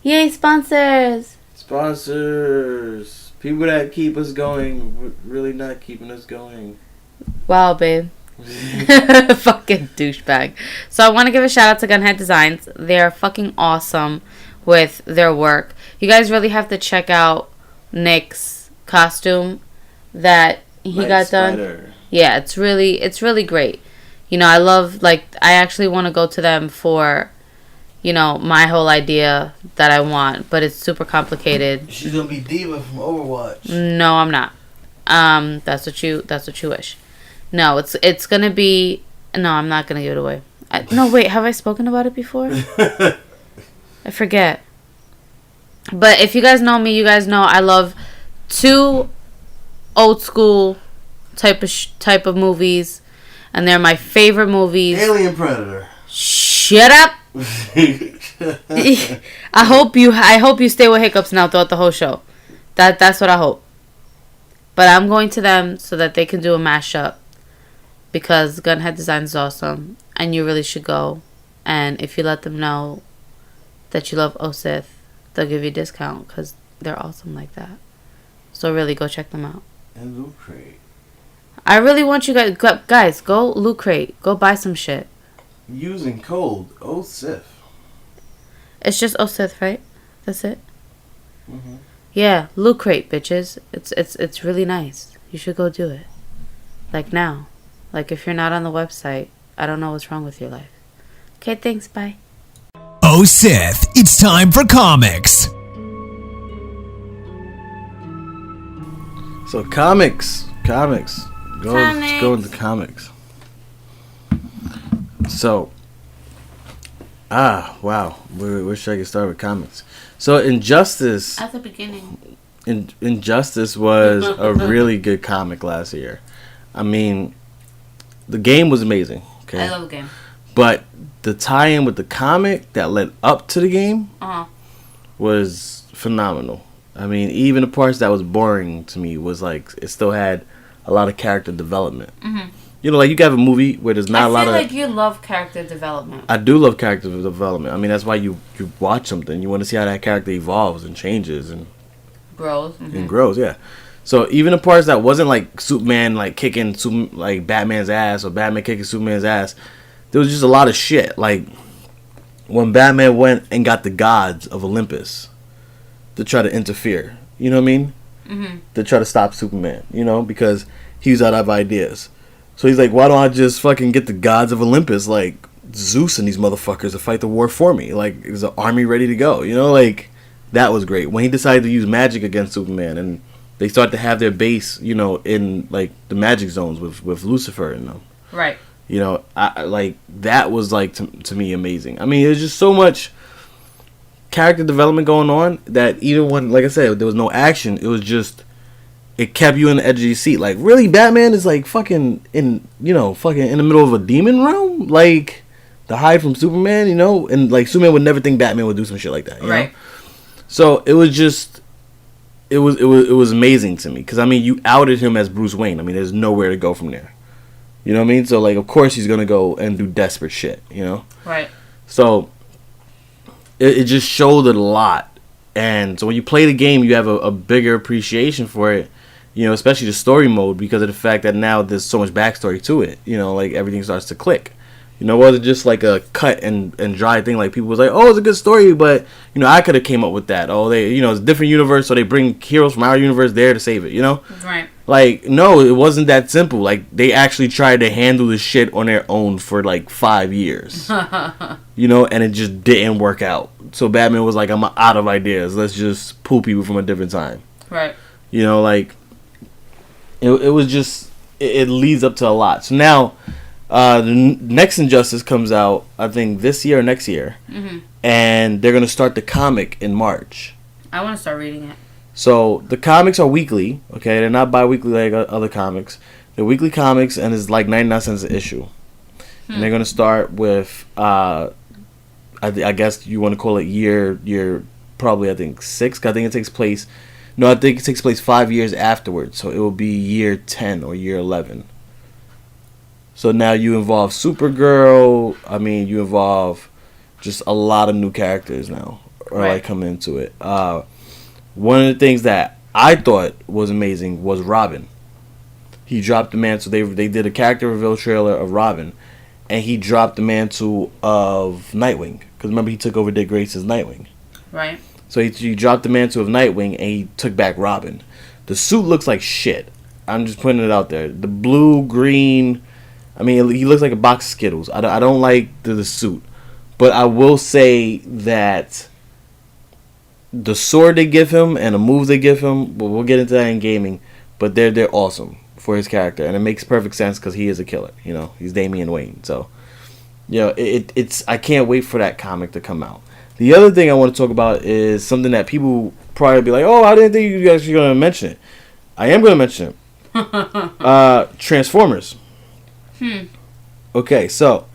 yay, sponsors! Sponsors. People that keep us going, really not keeping us going. Wow, babe. Fucking douchebag. So I want to give a shout out to Gunhead Designs. They're fucking awesome with their work. You guys really have to check out Nick's costume that he got done. Yeah, it's really great. I love, like, I actually want to go to them for, my whole idea that I want, but it's super complicated. She's gonna be Diva from Overwatch. No, I'm not. That's what you wish. No, it's gonna be... No, I'm not gonna give it away. No, wait, have I spoken about it before? I forget. But if you guys know me, you guys know I love 2 old school type of movies, and they're my favorite movies. Alien Predator. Shut up. I hope you stay with hiccups now throughout the whole show. That's what I hope. But I'm going to them so that they can do a mashup. Because Gunhead Design is awesome. And you really should go. And if you let them know that you love Sith, they'll give you a discount. Because they're awesome like that. So really, go check them out. And Loot Crate. I really want you guys, go Loot Crate. Go buy some shit. Using code Sith. It's just Sith, right? That's it? Mm-hmm. Yeah, Loot Crate, bitches. It's really nice. You should go do it. Like now. Like, if you're not on the website, I don't know what's wrong with your life. Okay, thanks, bye. Oh, Sith, it's time for comics. So comics. Let's go into comics. So, wow. Where should I get started with comics? So Injustice. At the beginning. Injustice was a really good comic last year. I mean, the game was amazing. Okay. I love the game. But the tie-in with the comic that led up to the game was phenomenal. I mean, even the parts that was boring to me was like, it still had a lot of character development. Mm-hmm. You know, like you can have a movie where there's not a lot of... I feel like you love character development. I do love character development. I mean, that's why you watch something. You want to see how that character evolves and changes and... grows. Mm-hmm. And grows, yeah. So even the parts that wasn't like Superman like kicking like Batman's ass or Batman kicking Superman's ass, there was just a lot of shit. Like when Batman went and got the gods of Olympus to try to interfere, you know what I mean? Mm-hmm. To try to stop Superman, you know, because he was out of ideas. So he's like, why don't I just fucking get the gods of Olympus, like Zeus and these motherfuckers, to fight the war for me? Like, there's an army ready to go, you know? Like, that was great. When he decided to use magic against Superman and they start to have their base, you know, in, like, the magic zones with Lucifer and them. Right. You know, I like, that was, like, to me, amazing. I mean, there's just so much character development going on that even when, like I said, there was no action, it was just... It kept you in the edge of your seat. Like, really, Batman is like fucking in, you know, fucking in the middle of a demon realm, like to hide from Superman, you know, and like Superman would never think Batman would do some shit like that, you know? So it was just, it was amazing to me because I mean, you outed him as Bruce Wayne. I mean, there's nowhere to go from there. You know what I mean? So like, of course he's gonna go and do desperate shit, you know? Right. So it just showed it a lot, and so when you play the game, you have a bigger appreciation for it. You know, especially the story mode, because of the fact that now there's so much backstory to it. You know, like everything starts to click. You know, it wasn't just like a cut and dry thing. Like people was like, oh, it's a good story, but you know, I could have came up with that. Oh, they, you know, it's a different universe, so they bring heroes from our universe there to save it. You know, right? Like, no, it wasn't that simple. Like they actually tried to handle the shit on their own for like 5 years. You know, and it just didn't work out. So Batman was like, I'm out of ideas. Let's just pull people from a different time. Right. You know, like. It was just, it leads up to a lot. So now, the next Injustice comes out, I think, this year or next year. Mm-hmm. And they're going to start the comic in March. I want to start reading it. So, the comics are weekly, okay? They're not bi-weekly like other comics. They're weekly comics, and it's like 99 cents an issue. And they're going to start with, I guess you want to call it year probably, I think, 6. 'Cause I think it takes place... No, I think it takes place 5 years afterwards, so it will be year 10 or year 11. So now you involve Supergirl. I mean, you involve just a lot of new characters now, like coming into it. One of the things that I thought was amazing was Robin. He dropped the mantle. They did a character reveal trailer of Robin, and he dropped the mantle of Nightwing. Because remember, he took over Dick Grayson's Nightwing. Right. So he dropped the mantle of Nightwing and he took back Robin. The suit looks like shit. I'm just putting it out there. The blue, green, I mean, he looks like a box of Skittles. I don't like the suit. But I will say that the sword they give him and the moves they give him, well, we'll get into that in gaming, but they're awesome for his character. And it makes perfect sense because he is a killer. You know, he's Damian Wayne. So, you know, it's I can't wait for that comic to come out. The other thing I want to talk about is something that people probably be like, oh, I didn't think you guys were going to mention it. I am going to mention it. Transformers. Okay, so,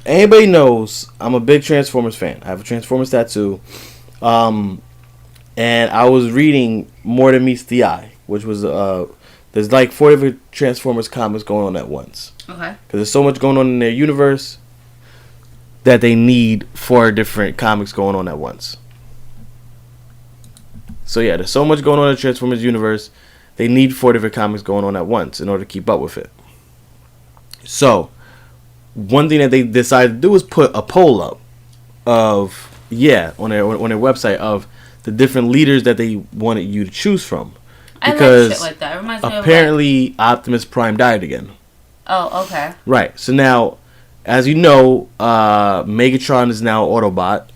anybody knows I'm a big Transformers fan. I have a Transformers tattoo. And I was reading More Than Meets the Eye, which was, there's like 4 different Transformers comics going on at once. Okay. Because there's so much going on in their universe that they need 4 different comics going on at once. So yeah, there's so much going on in the Transformers universe, they need 4 different comics going on at once in order to keep up with it. So, one thing that they decided to do was put a poll up of, on their website of the different leaders that they wanted you to choose from. Because I like shit like that. It reminds me apparently Optimus Prime died again. Oh, okay. Right. So now, as you know, Megatron is now Autobot.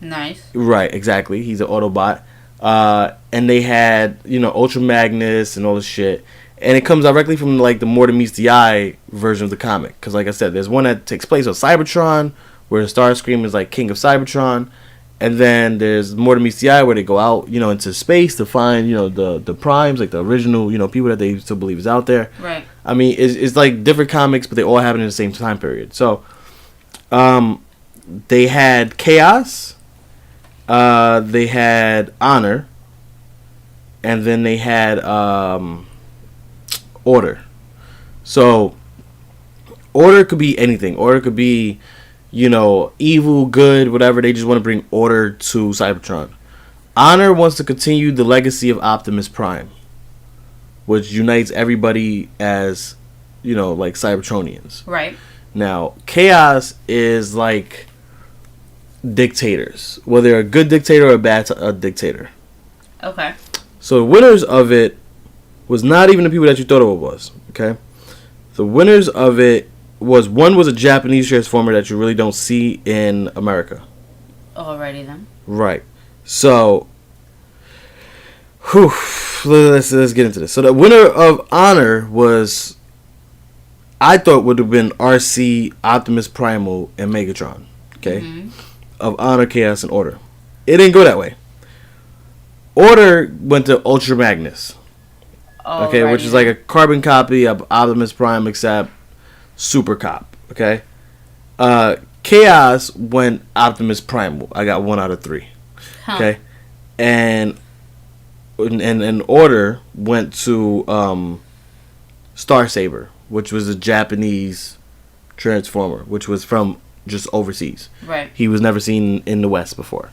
Nice. Right, exactly. He's an Autobot. And they had, Ultra Magnus and all this shit. And it comes directly from, like, the More Than Meets the Eye version of the comic. Because, like I said, there's one that takes place on Cybertron, where Starscream is, like, king of Cybertron. And then there's More Than Meets the Eye, where they go out, into space to find, the primes, like the original, people that they still believe is out there. Right. I mean, it's like different comics, but they all happen in the same time period. So, they had Chaos, they had Honor, and then they had Order. So, Order could be anything. Order could be, evil, good, whatever. They just want to bring order to Cybertron. Honor wants to continue the legacy of Optimus Prime, which unites everybody as, like Cybertronians. Right. Now, Chaos is like dictators, whether a good dictator or a bad dictator. Okay. So the winners of it was not even the people that you thought it was. Okay. The winners of it was a Japanese transformer that you really don't see in America. Alrighty then. Right. So, let's get into this. So the winner of Honor was, I thought, would have been RC, Optimus Primal, and Megatron. Okay. Mm-hmm. Of Honor, Chaos, and Order. It didn't go that way. Order went to Ultra Magnus. Okay, which is like a carbon copy of Optimus Prime, except Super Cop. Okay. Chaos went Optimus Primal. I got 1 out of 3. Huh. Okay. And Order went to Star Saber, which was a Japanese transformer, which was from just overseas. Right. He was never seen in the West before.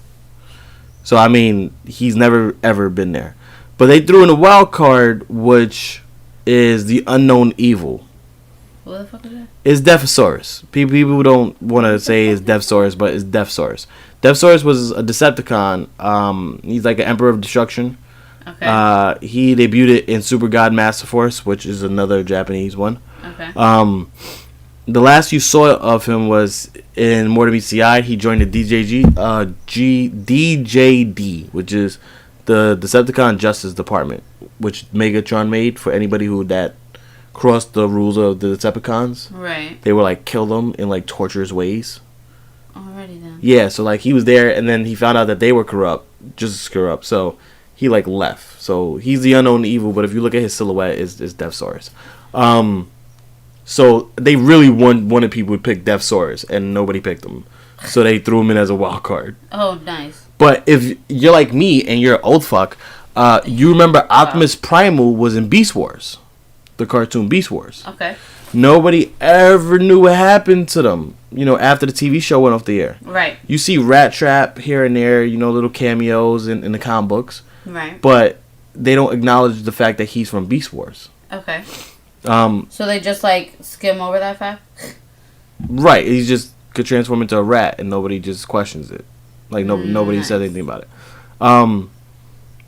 So, I mean, he's never, ever been there. But they threw in a wild card, which is the unknown evil. What the fuck is that? It's Deathsaurus. People don't want to say it's Deathsaurus, but it's Deathsaurus. Deathsaurus was a Decepticon. He's like an Emperor of Destruction. Okay. He debuted it in Super God Master Force, which is another Japanese one. Okay. The last you saw of him was in More Than Meets the Eye. He joined the DJD, which is the Decepticon Justice Department, which Megatron made for anybody who that crossed the rules of the Decepticons. Right. They would like kill them in like torturous ways. Alrighty then. Yeah, so like he was there, and then he found out that they were corrupt, just as corrupt. So he like left. So he's the unknown evil, but if you look at his silhouette, it's Deathsaurus. So they really wanted people to pick Deathsaurus, and nobody picked him. So they threw him in as a wild card. Oh, nice. But if you're like me and you're an old fuck, you remember Optimus Primal was in Beast Wars, the cartoon Beast Wars. Okay. Nobody ever knew what happened to them, after the TV show went off the air. Right. You see Rat Trap here and there, little cameos in the comic books. Right. But they don't acknowledge the fact that he's from Beast Wars. Okay. So they just like skim over that fact? Right. He just could transform into a rat and nobody just questions it. Like nobody said anything about it.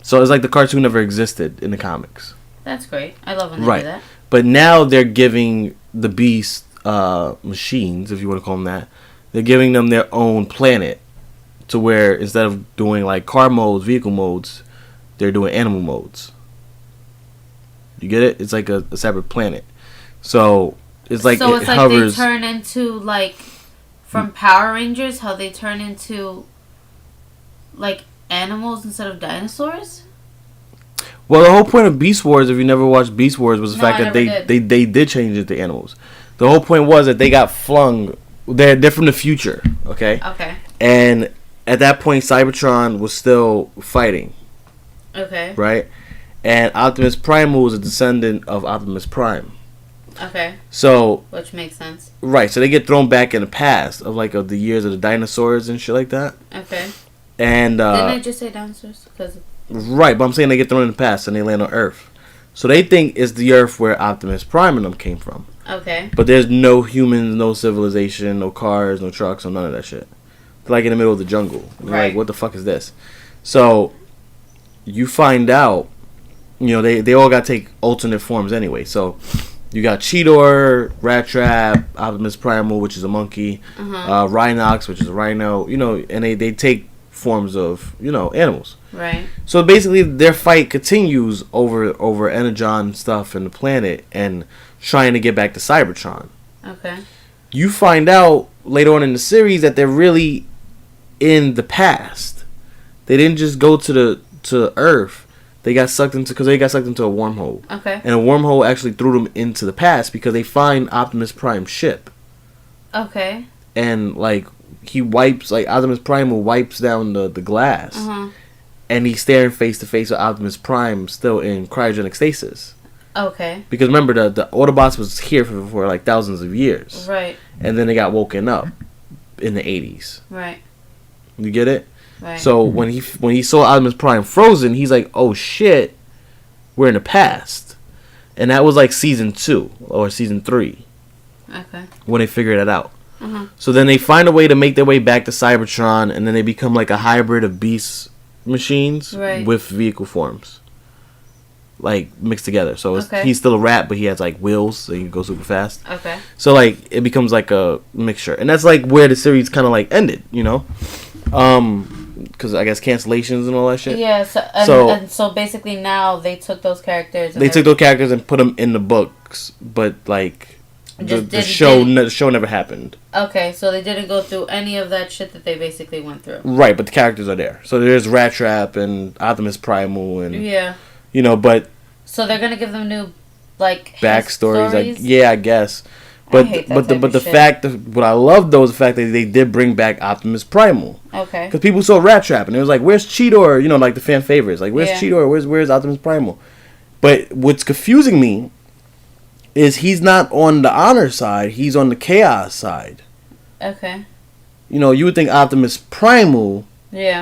So it's like the cartoon never existed in the comics. That's great. I love when they do that. But now they're giving the Beast machines, if you want to call them that, they're giving them their own planet, to where instead of doing like car modes, vehicle modes, they're doing animal modes. You get it? It's like a separate planet. So it's like so it's like hovers. they turn into like from Power Rangers, how they turn into like animals instead of dinosaurs. Well, the whole point of Beast Wars, if you never watched Beast Wars, was the fact that they did change into animals. The whole point was that they got flung. They're from the future, okay? Okay. And at that point, Cybertron was still fighting. Okay. Right? And Optimus Primal was a descendant of Optimus Prime. Okay. So. Which makes sense. Right. So they get thrown back in the past of the years of the dinosaurs and shit like that. Okay. And didn't I just say dinosaurs? Right, but I'm saying they get thrown in the past and they land on Earth. So they think it's the Earth where Optimus Prime and them came from. Okay. But there's no humans, no civilization, no cars, no trucks, no none of that shit. They're like in the middle of the jungle. Right. Like, what the fuck is this? So you find out, they all got to take alternate forms anyway. So you got Cheetor, Rat Trap, Optimus Primal, which is a monkey, Rhinox, which is a rhino, and they take forms of, animals. Right. So basically, their fight continues over Energon stuff and the planet and trying to get back to Cybertron. Okay. You find out later on in the series that they're really in the past. They didn't just go to Earth. They got sucked into a wormhole. Okay. And a wormhole actually threw them into the past because they find Optimus Prime's ship. Okay. And Optimus Prime wipes down the glass. Uh-huh. And he's staring face to face with Optimus Prime still in cryogenic stasis. Okay. Because remember, the Autobots was here for like thousands of years. Right. And then they got woken up in the 80s. Right. You get it? Right. So when he saw Optimus Prime frozen, he's like, "Oh shit, we're in the past," and that was like season 2 or season 3. Okay. When they figured it out. Uh-huh. So then they find a way to make their way back to Cybertron, and then they become like a hybrid of beast machines with vehicle forms, like mixed together. So he's still a rat, but he has like wheels, so he can go super fast. Okay. So like it becomes like a mixture, and that's like where the series kind of like ended, because I guess cancellations and all that shit. Yeah. So basically now they took those characters. And put them in the books, but like the show never happened. Okay, so they didn't go through any of that shit that they basically went through. Right, but the characters are there. So there's Rat Trap and Optimus Primal and but so they're gonna give them new backstories. I guess. But the fact of what I love though is the fact that they did bring back Optimus Primal. Okay. Because people saw Rat Trap and it was like, where's Cheetor? Like the fan favorites. Like where's Cheetor? Where's Optimus Primal? But what's confusing me is he's not on the honor side. He's on the chaos side. Okay. You would think Optimus Primal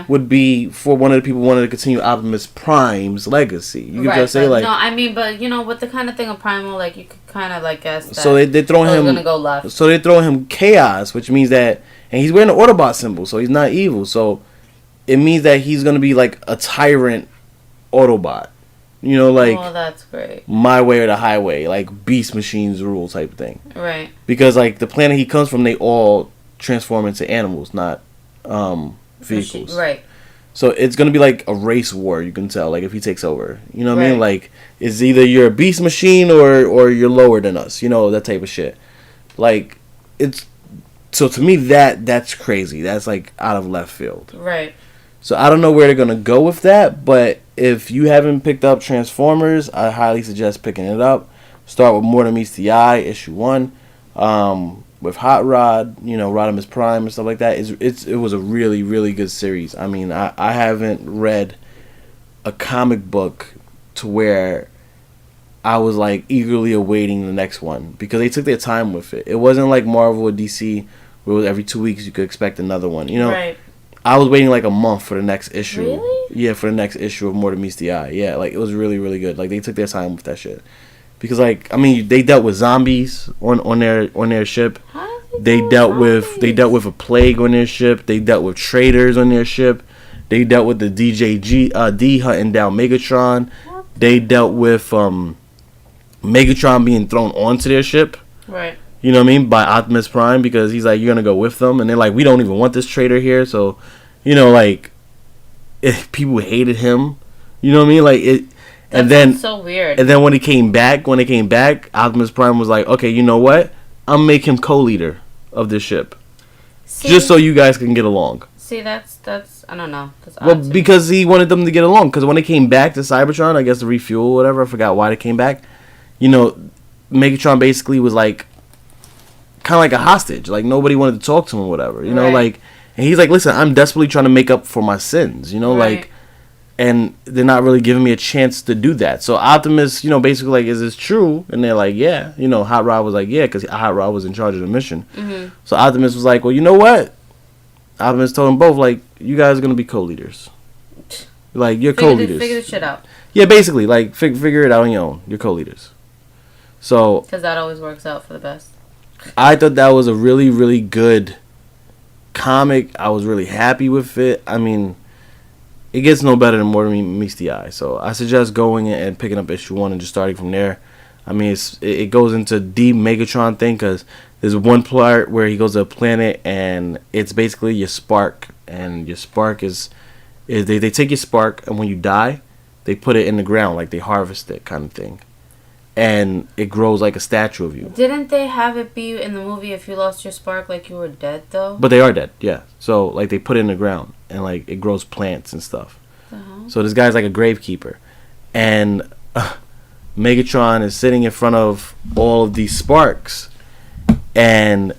would be for one of the people who wanted to continue Optimus Prime's legacy. You could just say like... No, I mean, but with the kind of thing of Primal, like you could kind of like guess that... So they throw him... gonna go left. So they throw him chaos, which means that... And he's wearing the Autobot symbol, so he's not evil. So it means that he's going to be like a tyrant Autobot. Oh, that's great. My way or the highway, like beast machines rule type of thing. Right. Because like the planet he comes from, they all transform into animals, not vehicles. Right. So it's gonna be like a race war. You can tell, like if he takes over. You know what I mean? Like it's either you're a beast machine or you're lower than us. That type of shit. Like it's so to me that's crazy. That's like out of left field. Right. So I don't know where they're gonna go with that, but if you haven't picked up Transformers, I highly suggest picking it up. Start with More Than Meets the Eye, issue 1, with Hot Rod, Rodimus Prime and stuff like that. It was a really, really good series. I mean, I haven't read a comic book to where I was like eagerly awaiting the next one because they took their time with it. It wasn't like Marvel or DC where it was every 2 weeks you could expect another one. Right. I was waiting like a month for the next issue. Really? Yeah, for the next issue of More Than Meets the Eye. Yeah, like it was really, really good. Like they took their time with that shit. Because they dealt with zombies on their ship. They dealt with a plague on their ship. They dealt with traitors on their ship. They dealt with the D hunting down Megatron. They dealt with Megatron being thrown onto their ship. Right. You know what I mean? By Optimus Prime because he's like, you're going to go with them. And they're like, we don't even want this traitor here. So, people hated him. You know what I mean? Like, it. And then so weird. And then when they came back, Optimus Prime was like, okay, you know what? I'll make him co-leader of this ship. Just so you guys can get along. See, that's I don't know. Well, because he wanted them to get along. Because when they came back to Cybertron, I guess to refuel or whatever, I forgot why they came back. Megatron basically was like, kind of like a hostage. Like, nobody wanted to talk to him or whatever. And he's like, listen, I'm desperately trying to make up for my sins. And they're not really giving me a chance to do that. So Optimus, basically like, is this true? And they're like, yeah. Hot Rod was like, yeah, because Hot Rod was in charge of the mission. Mm-hmm. So Optimus was like, well, you know what? Optimus told them both, like, you guys are going to be co-leaders. Like, you're co-leaders. Figure this shit out. Yeah, basically, like, figure it out on your own. You're co-leaders. So... Because that always works out for the best. I thought that was a really, really good comic. I was really happy with it. I mean... It gets no better than More Than Meets the Eye. So I suggest going and picking up issue 1 and just starting from there. I mean, it goes into deep Megatron thing because there's one part where he goes to a planet and it's basically your spark, and your spark is they take your spark, and when you die, they put it in the ground, like they harvest it kind of thing, and it grows like a statue of you. Didn't they have it be in the movie if you lost your spark like you were dead though? But they are dead, yeah. So like they put it in the ground and like it grows plants and stuff. So this guy's like a gravekeeper, and Megatron is sitting in front of all of these sparks, and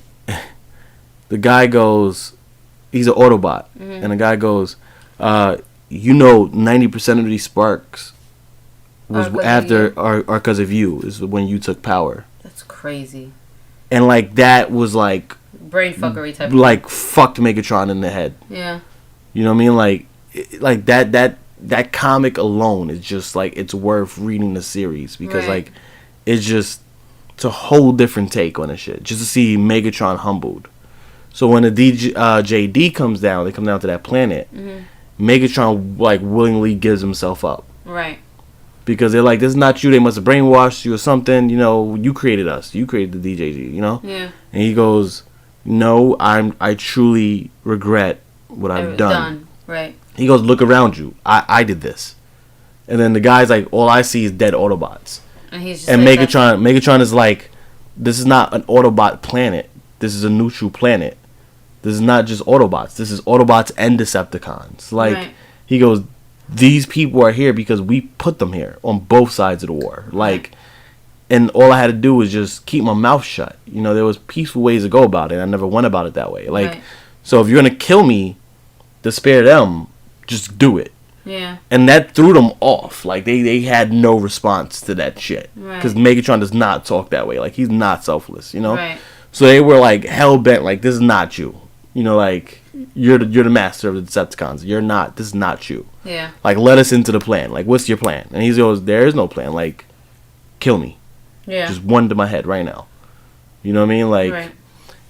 the guy goes, he's an Autobot, and the guy goes, 90% of these sparks was are because of you, is when you took power. That's crazy. And like that was like brain fuckery type. Like fucked Megatron in the head. Yeah. You know what I mean? Like that comic alone is just like it's worth reading the series because like it's a whole different take on the shit just to see Megatron humbled. So when the JEDI comes down, they come down to that planet. Megatron like willingly gives himself up. Right. Because they're like, this is not you. They must have brainwashed you or something. You know, you created us. You created the DJG. You know. Yeah. And he goes, no, I truly regret what I've done. Right. He goes, look around you. I did this. And then the guy's like, all I see is dead Autobots. And he's just like, Megatron is like, this is not an Autobot planet. This is a neutral planet. This is not just Autobots. This is Autobots and Decepticons. Like, he goes, these people are here because we put them here on both sides of the war. Like, and all I had to do was just keep my mouth shut. You know, there was peaceful ways to go about it. I never went about it that way. Like, so if you're going to kill me to spare them, just do it. Yeah. And that threw them off. Like, they had no response to that shit. Because Megatron does not talk that way. Like, he's not selfless, you know? Right. So they were, like, hell-bent, like, this is not you. You know, like, you're the master of the Decepticons. You're not. This is not you. Yeah. Like, let us into the plan. Like, what's your plan? And he goes, there is no plan. Like, kill me. Yeah. Just one to my head right now. You know what I mean? Like,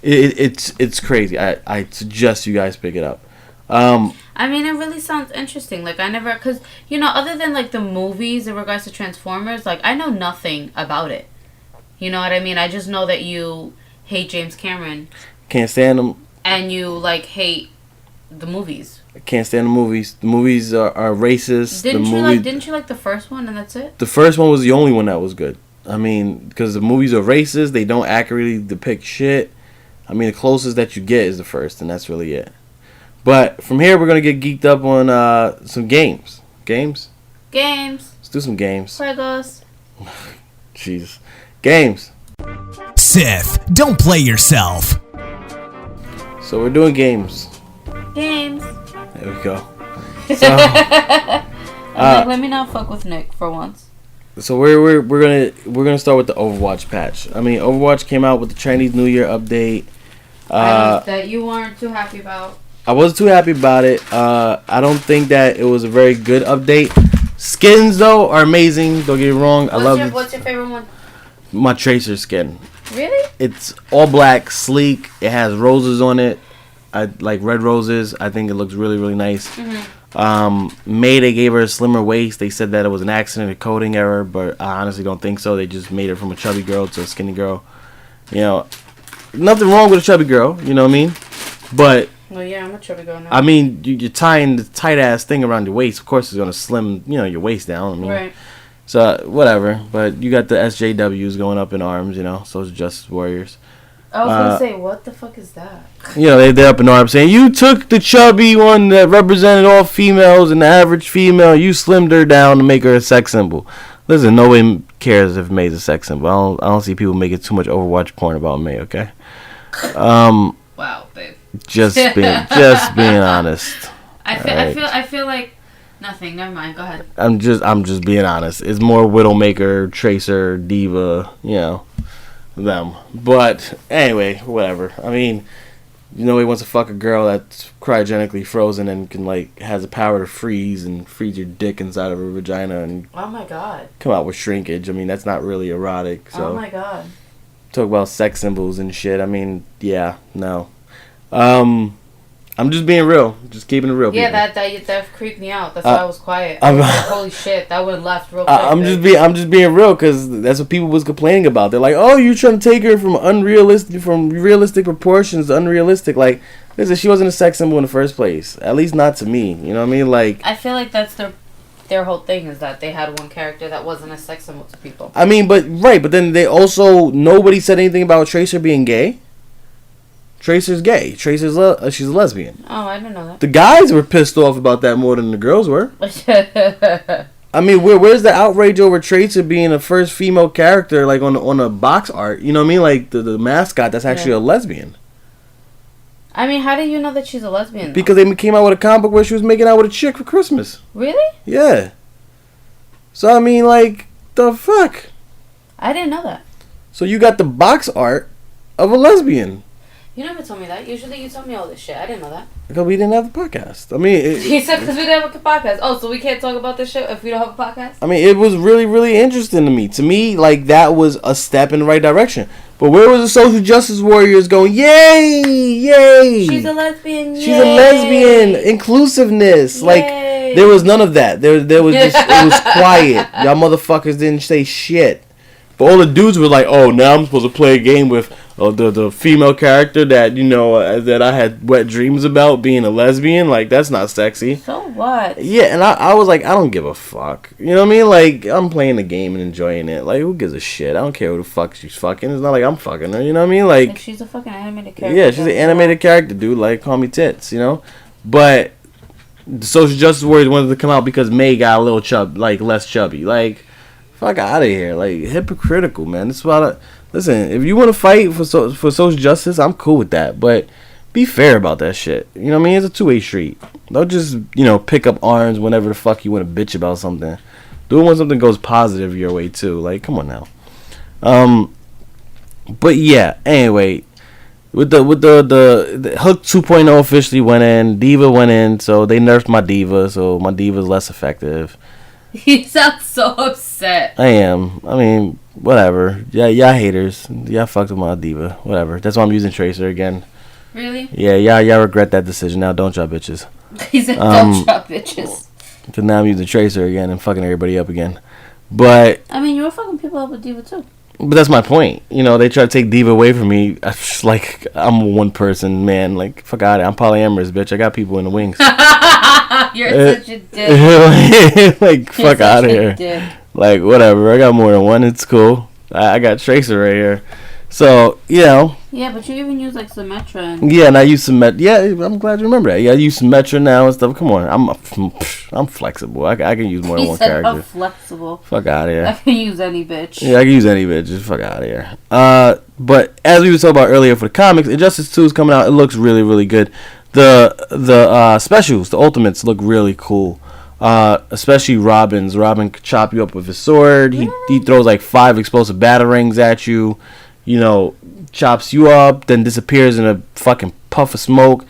it's crazy. I suggest you guys pick it up. I mean, it really sounds interesting. Like, I never, because, you know, other than, like, the movies in regards to Transformers, like, I know nothing about it. You know what I mean? I just know that you hate James Cameron. Can't stand him. And you, like, hate the movies. I can't stand the movies. The movies are racist. Didn't you like the first one and that's it? The first one was the only one that was good. I mean, because the movies are racist. They don't accurately depict shit. I mean, the closest that you get is the first, and that's really it. But from here, we're going to get geeked up on some games. Games? Let's do some games. Juegos. Jesus. Games. Sith, don't play yourself. So we're doing games. Games. There we go. So, let me not fuck with Nick for once. So we're gonna start with the Overwatch patch. I mean, Overwatch came out with the Chinese New Year update. That you weren't too happy about. I wasn't too happy about it. I don't think that it was a very good update. Skins though are amazing. Don't get me wrong. What's your favorite one? My Tracer skin. Really? It's all black, sleek. It has roses on it. I like red roses. I think it looks really, really nice. They gave her a slimmer waist. They said that it was an accident, a coding error, but I honestly don't think so. They just made her from a chubby girl to a skinny girl. You know, nothing wrong with a chubby girl. You know what I mean? But well, yeah, I'm a chubby girl now. I mean, you're tying the tight ass thing around your waist. Of course, it's gonna slim, your waist down. I mean, right. So whatever. But you got the SJWs going up in arms. Social Justice Warriors. I was gonna say, what the fuck is that? They're up in arms saying you took the chubby one that represented all females and the average female, you slimmed her down to make her a sex symbol. Listen, nobody cares if May's a sex symbol. I don't see people making too much Overwatch porn about May. Okay. Wow, babe. Just being honest. I feel like nothing. Never mind. Go ahead. I'm just being honest. It's more Widowmaker, Tracer, Diva. Them. But anyway, whatever. I mean, he wants to fuck a girl that's cryogenically frozen and can has the power to freeze your dick inside of her vagina and oh my god, come out with shrinkage. I mean, that's not really erotic. So oh my god. Talk about sex symbols and shit. I mean, yeah, no. I'm just being real. Just keeping it real. Yeah, people. that freaked me out. That's why I was quiet. I was like, holy shit, that went left real quick. I'm just being real because that's what people was complaining about. They're like, oh, you're trying to take her from realistic proportions to unrealistic. Like, listen, she wasn't a sex symbol in the first place. At least not to me. You know what I mean? Like, I feel like that's their whole thing is that they had one character that wasn't a sex symbol to people. I mean, but then they also, nobody said anything about Tracer being gay. Tracer's gay. She's a lesbian. Oh, I didn't know that. The guys were pissed off about that more than the girls were. I mean, where's the outrage over Tracer being the first female character, like on a box art? You know what I mean? Like the mascot that's actually a lesbian. I mean, how do you know that she's a lesbian? Because they came out with a comic book where she was making out with a chick for Christmas. Really? Yeah. So I mean, like, the fuck? I didn't know that. So you got the box art of a lesbian. You never told me that. Usually you tell me all this shit. I didn't know that. Because we didn't have the podcast. I mean... He said because we didn't have a podcast. Oh, so we can't talk about this shit if we don't have a podcast? I mean, it was really, really interesting to me. To me, like, that was a step in the right direction. But where was the social justice warriors going, yay, yay? She's a lesbian, yay. She's a lesbian. Inclusiveness. Yay. Like, there was none of that. There was just... It was quiet. Y'all motherfuckers didn't say shit. But all the dudes were like, oh, now I'm supposed to play a game with the female character that, you know, that I had wet dreams about being a lesbian. Like, that's not sexy. So what? Yeah, and I was like, I don't give a fuck. You know what I mean? Like, I'm playing the game and enjoying it. Like, who gives a shit? I don't care who the fuck she's fucking. It's not like I'm fucking her. You know what I mean? Like she's a fucking animated character. Yeah, she's an animated character, dude. Like, call me tits, you know? But the social justice warriors wanted to come out because May got a little less chubby. Like, fuck out of here. Like, hypocritical, man. That's why listen, if you want to fight for social justice, I'm cool with that. But be fair about that shit. You know what I mean? It's a two-way street. Don't just, you know, pick up arms whenever the fuck you want to bitch about something. Do it when something goes positive your way, too. Like, come on now. But yeah, anyway, with the Hook 2.0 officially went in, Diva went in, so they nerfed my Diva, so my Diva's less effective. You sound so upset. I am. I mean, whatever. Yeah, y'all haters. Y'all fucked with my Diva. Whatever. That's why I'm using Tracer again. Really? Yeah, y'all regret that decision now. Don't y'all bitches. He said, don't y'all bitches. Because now I'm using Tracer again and fucking everybody up again. But I mean, you were fucking people up with Diva too. But that's my point. You know, they try to take Diva away from me. Like, I'm a one person man. Like, fuck out of it. I'm polyamorous, bitch. I got people in the wings. You're such a dick. Like, fuck out of here. Dick. Like, whatever. I got more than one. It's cool. I got Tracer right here. So, you know. Yeah, but you even use, like, Symmetra. And yeah, and I use Symmetra. Yeah, I'm glad you remember that. Yeah, I use Symmetra now and stuff. Come on. I'm flexible. I can use more than one character. I'm flexible. Fuck out of here. I can use any bitch. Yeah, I can use any bitch. Just fuck out of here. But as we were talking about earlier for the comics, Injustice 2 is coming out. It looks really, really good. The specials, the ultimates look really cool. Especially Robin's. Robin can chop you up with his sword. He throws like 5 explosive batarangs at you. You know, chops you up, then disappears in a fucking puff of smoke.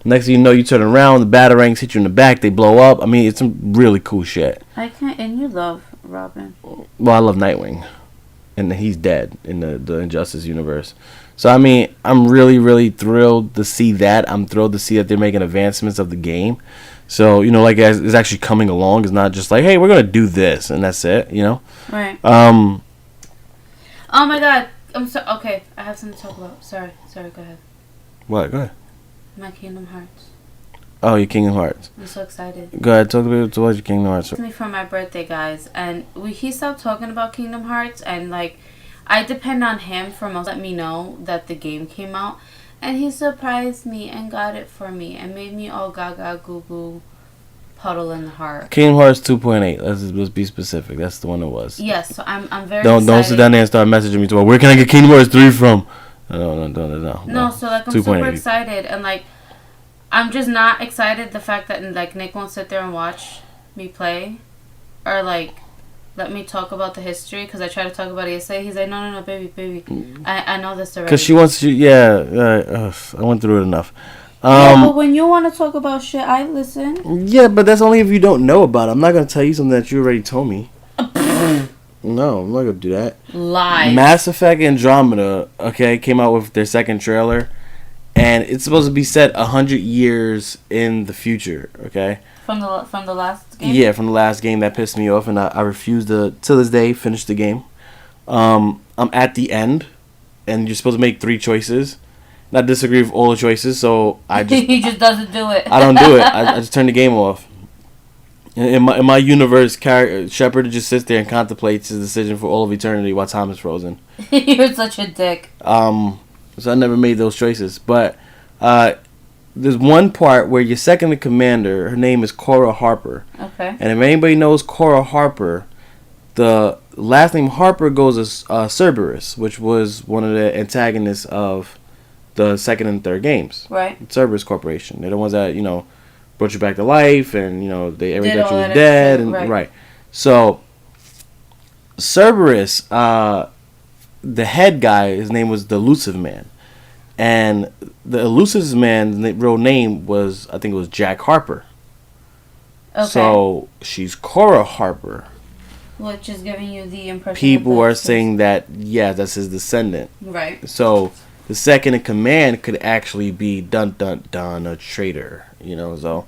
Next thing you know, you turn around, the batarangs hit you in the back, they blow up. I mean, it's some really cool shit. And you love Robin. Well, I love Nightwing. And he's dead in the Injustice universe. So, I mean, I'm really, really thrilled to see that. I'm thrilled to see that they're making advancements of the game. So, you know, like, it's actually coming along. It's not just like, hey, we're going to do this, and that's it, you know? Right. Oh, my God. I'm so okay. I have something to talk about. Sorry. Go ahead. What? Go ahead. My Kingdom Hearts. Oh, your Kingdom Hearts. I'm so excited. Go ahead. Talk about your Kingdom Hearts. It's me for my birthday, guys, and he stopped talking about Kingdom Hearts, and like, I depend on him for most. Let me know that the game came out, and he surprised me and got it for me and made me all gaga goo goo. Puddle in the heart. Kingdom Hearts 2.8. Let's be specific. That's the one it was. Yes, so I'm very excited. Don't sit down there and start messaging me to where can I get Kingdom Hearts 3 from? No. No, so like I'm super excited, and like I'm just not excited the fact that like Nick won't sit there and watch me play, or like let me talk about the history because I tried to talk about it yesterday. He's like, no, baby, I know this already. Because she wants you. Yeah, I went through it enough. Yeah, but when you want to talk about shit, I listen. Yeah, but that's only if you don't know about it. I'm not going to tell you something that you already told me. No, I'm not going to do that. Lie. Mass Effect Andromeda, okay, came out with their second trailer. and it's supposed to be set 100 years in the future. Okay. From the last game. Yeah, from the last game that pissed me off, and I refuse to this day finish the game. I'm at the end, and you're supposed to make 3 choices. And I disagree with all the choices, so I just he just doesn't do it. I don't do it. I just turn the game off. In my universe, Shepard just sits there and contemplates his decision for all of eternity while time is frozen. You're such a dick. So I never made those choices, but there's one part where your second in commander, her name is Cora Harper. Okay. And if anybody knows Cora Harper, the last name Harper goes as Cerberus, which was one of the antagonists of the second and third games. Right. Cerberus Corporation. They're the ones that, brought you back to life, and, they everybody thought you was that dead. shit, And right. So, Cerberus, the head guy, his name was the Elusive Man. And the Elusive Man's real name was, I think it was Jack Harper. Okay. So, she's Cora Harper. Which is giving you the impression. People are saying that, yeah, that's his descendant. Right. So, the second in command could actually be dun a traitor. So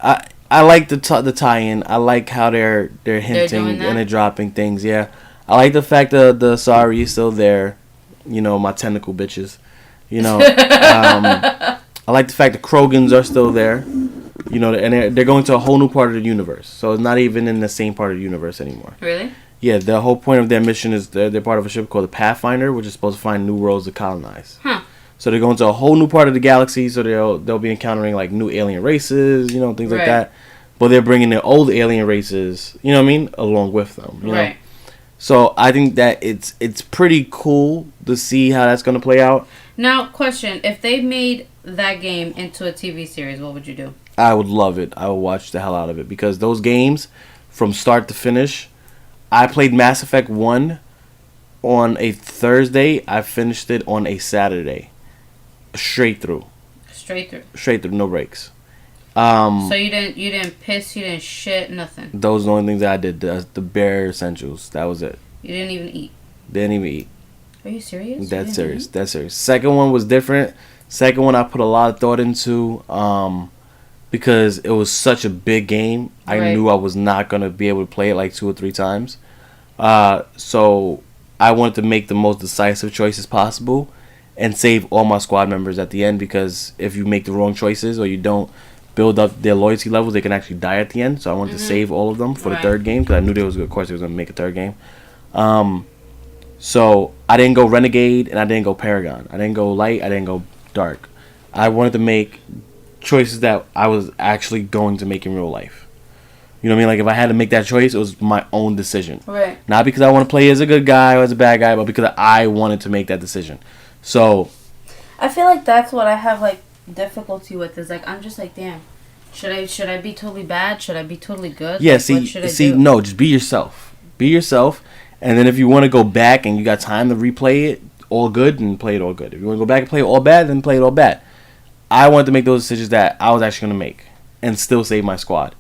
I like the tie-in. I like how they're hinting and they're dropping things. Yeah, I like the fact that the Asari is still there. My tentacle bitches. I like the fact that Krogans are still there. And they're going to a whole new part of the universe. So it's not even in the same part of the universe anymore. Really? Yeah, the whole point of their mission is they're part of a ship called the Pathfinder, which is supposed to find new worlds to colonize. Huh. So they're going to a whole new part of the galaxy, so they'll be encountering like new alien races, things like that. But they're bringing their old alien races, along with them. Right. So I think that it's pretty cool to see how that's going to play out. Now, question: if they made that game into a TV series, what would you do? I would love it. I would watch the hell out of it because those games, from start to finish, I played Mass Effect 1 on a Thursday. I finished it on a Saturday. Straight through, no breaks. So you didn't piss, you didn't shit, nothing. Those are the only things that I did. The bare essentials. That was it. You didn't even eat. Didn't even eat. Are you serious? That's serious. That's serious. Second one was different. Second one I put a lot of thought into, because it was such a big game. I knew I was not gonna be able to play it like 2 or 3 times. So I wanted to make the most decisive choices possible. And save all my squad members at the end, because if you make the wrong choices or you don't build up their loyalty levels, they can actually die at the end. So I wanted to save all of them for the third game, because I knew there was, of course, they was going to make a third game. So I didn't go Renegade and I didn't go Paragon. I didn't go Light. I didn't go Dark. I wanted to make choices that I was actually going to make in real life. You know what I mean? Like if I had to make that choice, it was my own decision. Right. Not because I want to play as a good guy or as a bad guy, but because I wanted to make that decision. So, I feel like that's what I have like difficulty with. Is like I'm just like, damn, should I be totally bad? Should I be totally good? Yeah, like, see, what should I do? no, just be yourself. Be yourself, and then if you want to go back and you got time to replay it, all good, then play it all good. If you want to go back and play it all bad, then play it all bad. I wanted to make those decisions that I was actually going to make and still save my squad,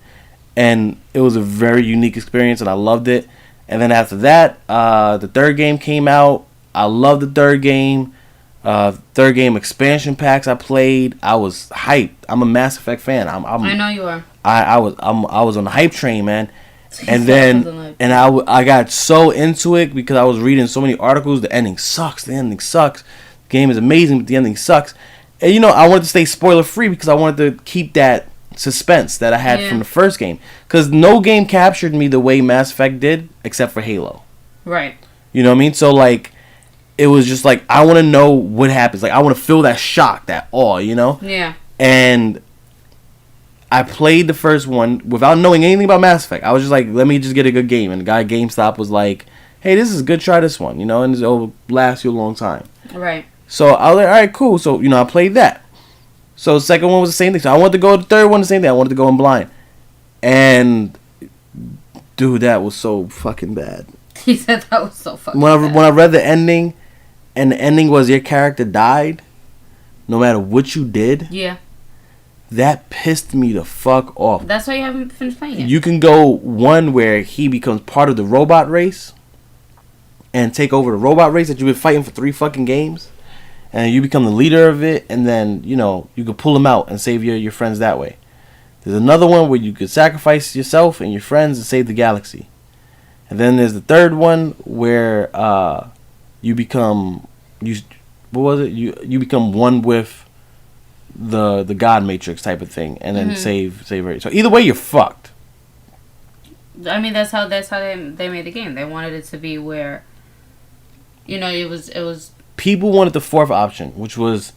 and it was a very unique experience, and I loved it. And then after that, the third game came out. I loved the third game. Third game expansion packs I played. I was hyped. I'm a Mass Effect fan. I know you are. I was on the hype train, man. And then I got so into it because I was reading so many articles. The ending sucks. The ending sucks. The game is amazing, but the ending sucks. And I wanted to stay spoiler free because I wanted to keep that suspense that I had from the first game. Because no game captured me the way Mass Effect did, except for Halo. Right. You know what I mean? So like, it was just like, I want to know what happens. Like, I want to feel that shock, that awe, Yeah. And I played the first one without knowing anything about Mass Effect. I was just like, let me just get a good game. And the guy at GameStop was like, hey, this is good, try this one, and it'll last you a long time. Right. So I was like, all right, cool. So, I played that. So the second one was the same thing. So I wanted to go to the third one the same thing. I wanted to go in blind. And, dude, that was so fucking bad. He said that was so fucking bad. When I read the ending, and the ending was your character died, no matter what you did. Yeah. That pissed me the fuck off. That's why you haven't finished playing it. You can go one where he becomes part of the robot race and take over the robot race that you've been fighting for 3 fucking games. and you become the leader of it, and then, you know, you could pull them out and save your friends that way. There's another one where you could sacrifice yourself and your friends and save the galaxy. And then there's the third one where you become you become one with the God Matrix type of thing, and then save it. So either way, you're fucked. I mean, that's how they made the game. They wanted it to be where, you know, it was. People wanted the fourth option, which was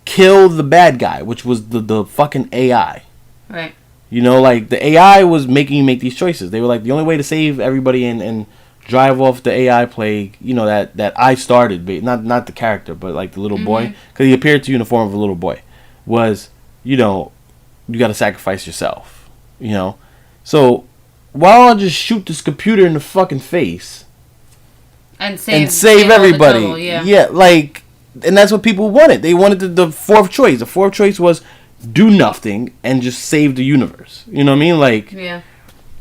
kill the bad guy, which was the fucking AI. Right. You know, like, the AI was making you make these choices. They were like, the only way to save everybody and drive off the AI plague, you know, that I started, not the character, but like the little boy, because he appeared to you in the form of a little boy, was, you know, you got to sacrifice yourself, you know. So why don't I just shoot this computer in the fucking face and save everybody? Trouble, yeah, like, and that's what people wanted. They wanted the fourth choice. The fourth choice was do nothing and just save the universe. You know what I mean? Like, yeah.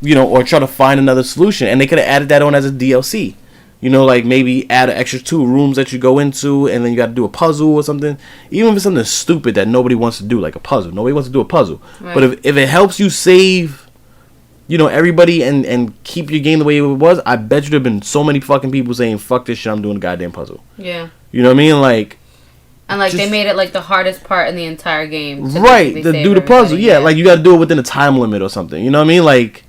You know, or try to find another solution. And they could have added that on as a DLC. You know, like maybe add an extra 2 rooms that you go into, and then you got to do a puzzle or something. Even if it's something stupid that nobody wants to do, like a puzzle. Nobody wants to do a puzzle. Right. But if it helps you save, you know, everybody and keep your game the way it was, I bet you there have been so many fucking people saying, fuck this shit, I'm doing a goddamn puzzle. Yeah. You know what I mean? Like... And, like, they made it, like, the hardest part in the entire game. Right, to do the puzzle. Yeah, like, you got to do it within a time limit or something. You know what I mean? Like,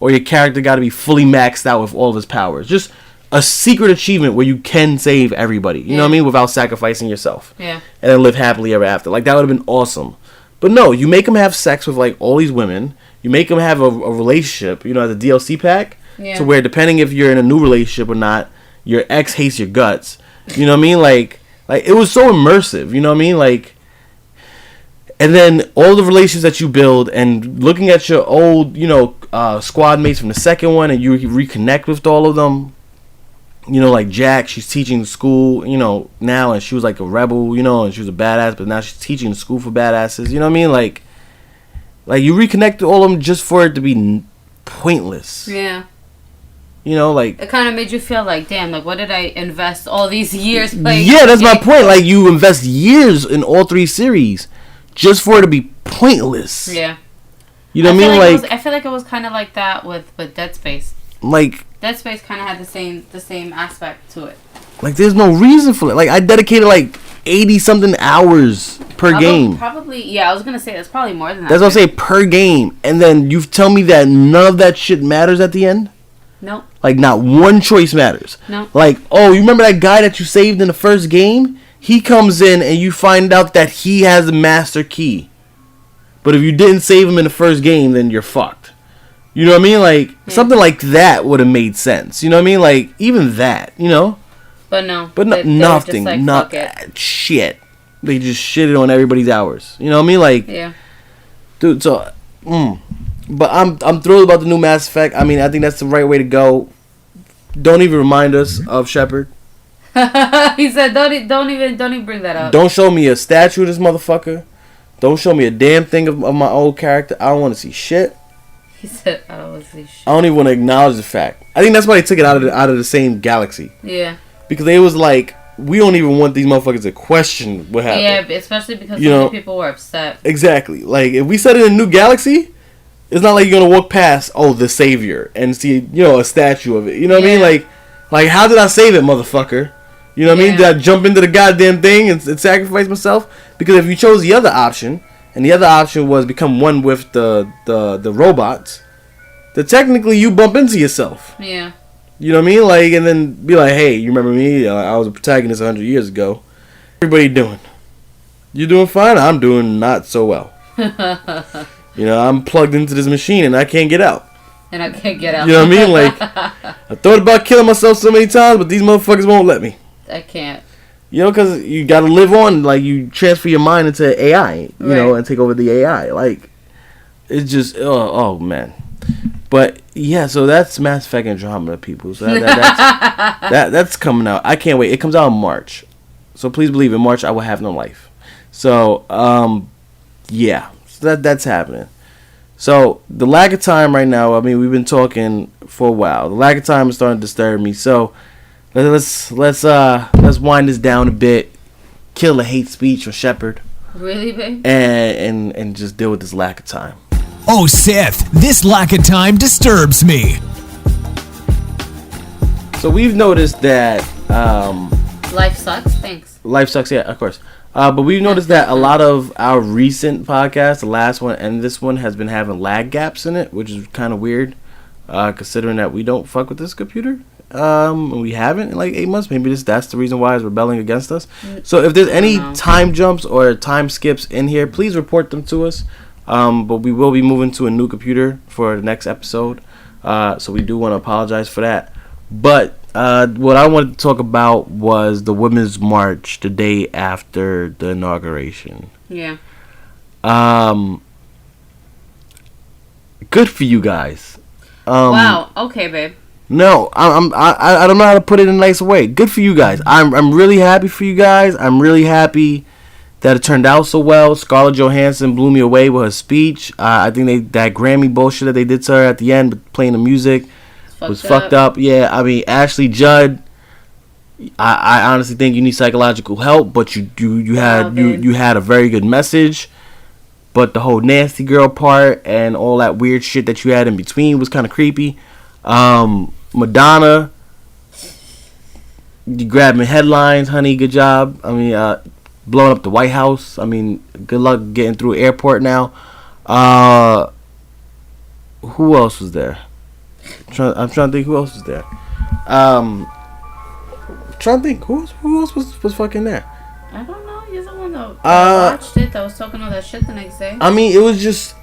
or your character got to be fully maxed out with all of his powers. Just a secret achievement where you can save everybody. You know what I mean? Without sacrificing yourself. Yeah. And then live happily ever after. Like, that would have been awesome. But no, you make them have sex with, like, all these women. You make them have a relationship, you know, as a DLC pack. Yeah. To where, depending if you're in a new relationship or not, your ex hates your guts. You know what I mean? Like, it was so immersive, you know what I mean? Like, and then all the relations that you build, and looking at your old, you know, squad mates from the second one, and you reconnect with all of them. You know, like Jack, she's teaching school, you know, now, and she was like a rebel, you know, and she was a badass, but now she's teaching the school for badasses. You know what I mean? Like you reconnect all of them just for it to be pointless. Yeah. You know, like... It kind of made you feel like, damn, like, what did I invest all these years playing? Yeah, that's my point. Like, you invest years in all 3 series just for it to be pointless. Yeah. You know what I mean? I feel like it was kind of like that with Dead Space. Like... Dead Space kind of had the same aspect to it. Like, there's no reason for it. Like, I dedicated, like, 80-something hours per game. Probably, yeah, I was going to say, that's probably more than that. That's what I say, per game. And then you tell me that none of that shit matters at the end? Nope. Like, not one choice matters. No. Like, oh, you remember that guy that you saved in the first game? He comes in and you find out that he has the master key. But if you didn't save him in the first game, then you're fucked. You know what I mean? Like, something like that would have made sense. You know what I mean? Like, even that, you know? But no. But nothing. Like, not shit. They just shitted on everybody's hours. You know what I mean? Like, yeah. Dude, so, But I'm thrilled about the new Mass Effect. I mean, I think that's the right way to go. Don't even remind us of Shepard. He said, don't even bring that up. Don't show me a statue of this motherfucker. Don't show me a damn thing of my old character. I don't want to see shit. He said, I don't want to see shit. I don't even want to acknowledge the fact. I think that's why they took it out of the same galaxy. Yeah. Because they was like, we don't even want these motherfuckers to question what happened. Yeah, especially because so many people were upset. Exactly. Like, if we set it in a new galaxy, it's not like you're going to walk past, the Savior, and see, a statue of it. You know what I mean? Like, how did I save it, motherfucker? You know what I mean? Did I jump into the goddamn thing and sacrifice myself? Because if you chose the other option, and the other option was become one with the robots, then technically you bump into yourself. Yeah. You know what I mean? Like, and then be like, hey, you remember me? I was a protagonist 100 years ago. Everybody doing? You doing fine? I'm doing not so well. I'm plugged into this machine and I can't get out. And I can't get out. You know what I mean? Like, I thought about killing myself so many times, but these motherfuckers won't let me. I can't. Because you got to live on. Like, you transfer your mind into AI, you know, and take over the AI. Like, it's just, oh man. But, yeah, so that's Mass Effect Andromeda, people. So that's coming out. I can't wait. It comes out in March. So please believe in March I will have no life. So, yeah. So that's happening. So, the lack of time right now, I mean, we've been talking for a while. The lack of time is starting to disturb me. So, let's wind this down a bit. kill the hate speech from Shepard. Really, babe? And just deal with this lack of time. Oh, Sith, this lack of time disturbs me. So we've noticed that Life sucks. Thanks. Life sucks, yeah, of course. But we've noticed that a lot of our recent podcasts, the last one and this one, has been having lag gaps in it, which is kind of weird, considering that we don't fuck with this computer. We haven't in like 8 months. Maybe that's the reason why it's rebelling against us. So if there's any time jumps or time skips in here, please report them to us. But we will be moving to a new computer for the next episode. So we do want to apologize for that. But what I wanted to talk about was the Women's March the day after the inauguration. Yeah. Good for you guys. Wow. Okay, babe. No, I don't know how to put it in a nice way. Good for you guys. I'm really happy for you guys. I'm really happy that it turned out so well. Scarlett Johansson blew me away with her speech. I think that Grammy bullshit that they did to her at the end, playing the music, was fucked up. Yeah, I mean, Ashley Judd, I honestly think you need psychological help, but you had a very good message. But the whole nasty girl part and all that weird shit that you had in between was kind of creepy. Madonna, you grabbing headlines, honey. Good job. I mean, blowing up the White House. I mean, good luck getting through airport now. Who else was there? I'm trying to think who else was there. Trying to think who else was fucking there. I don't know. You're the one that watched it. That was talking all that shit the next day. I mean, it was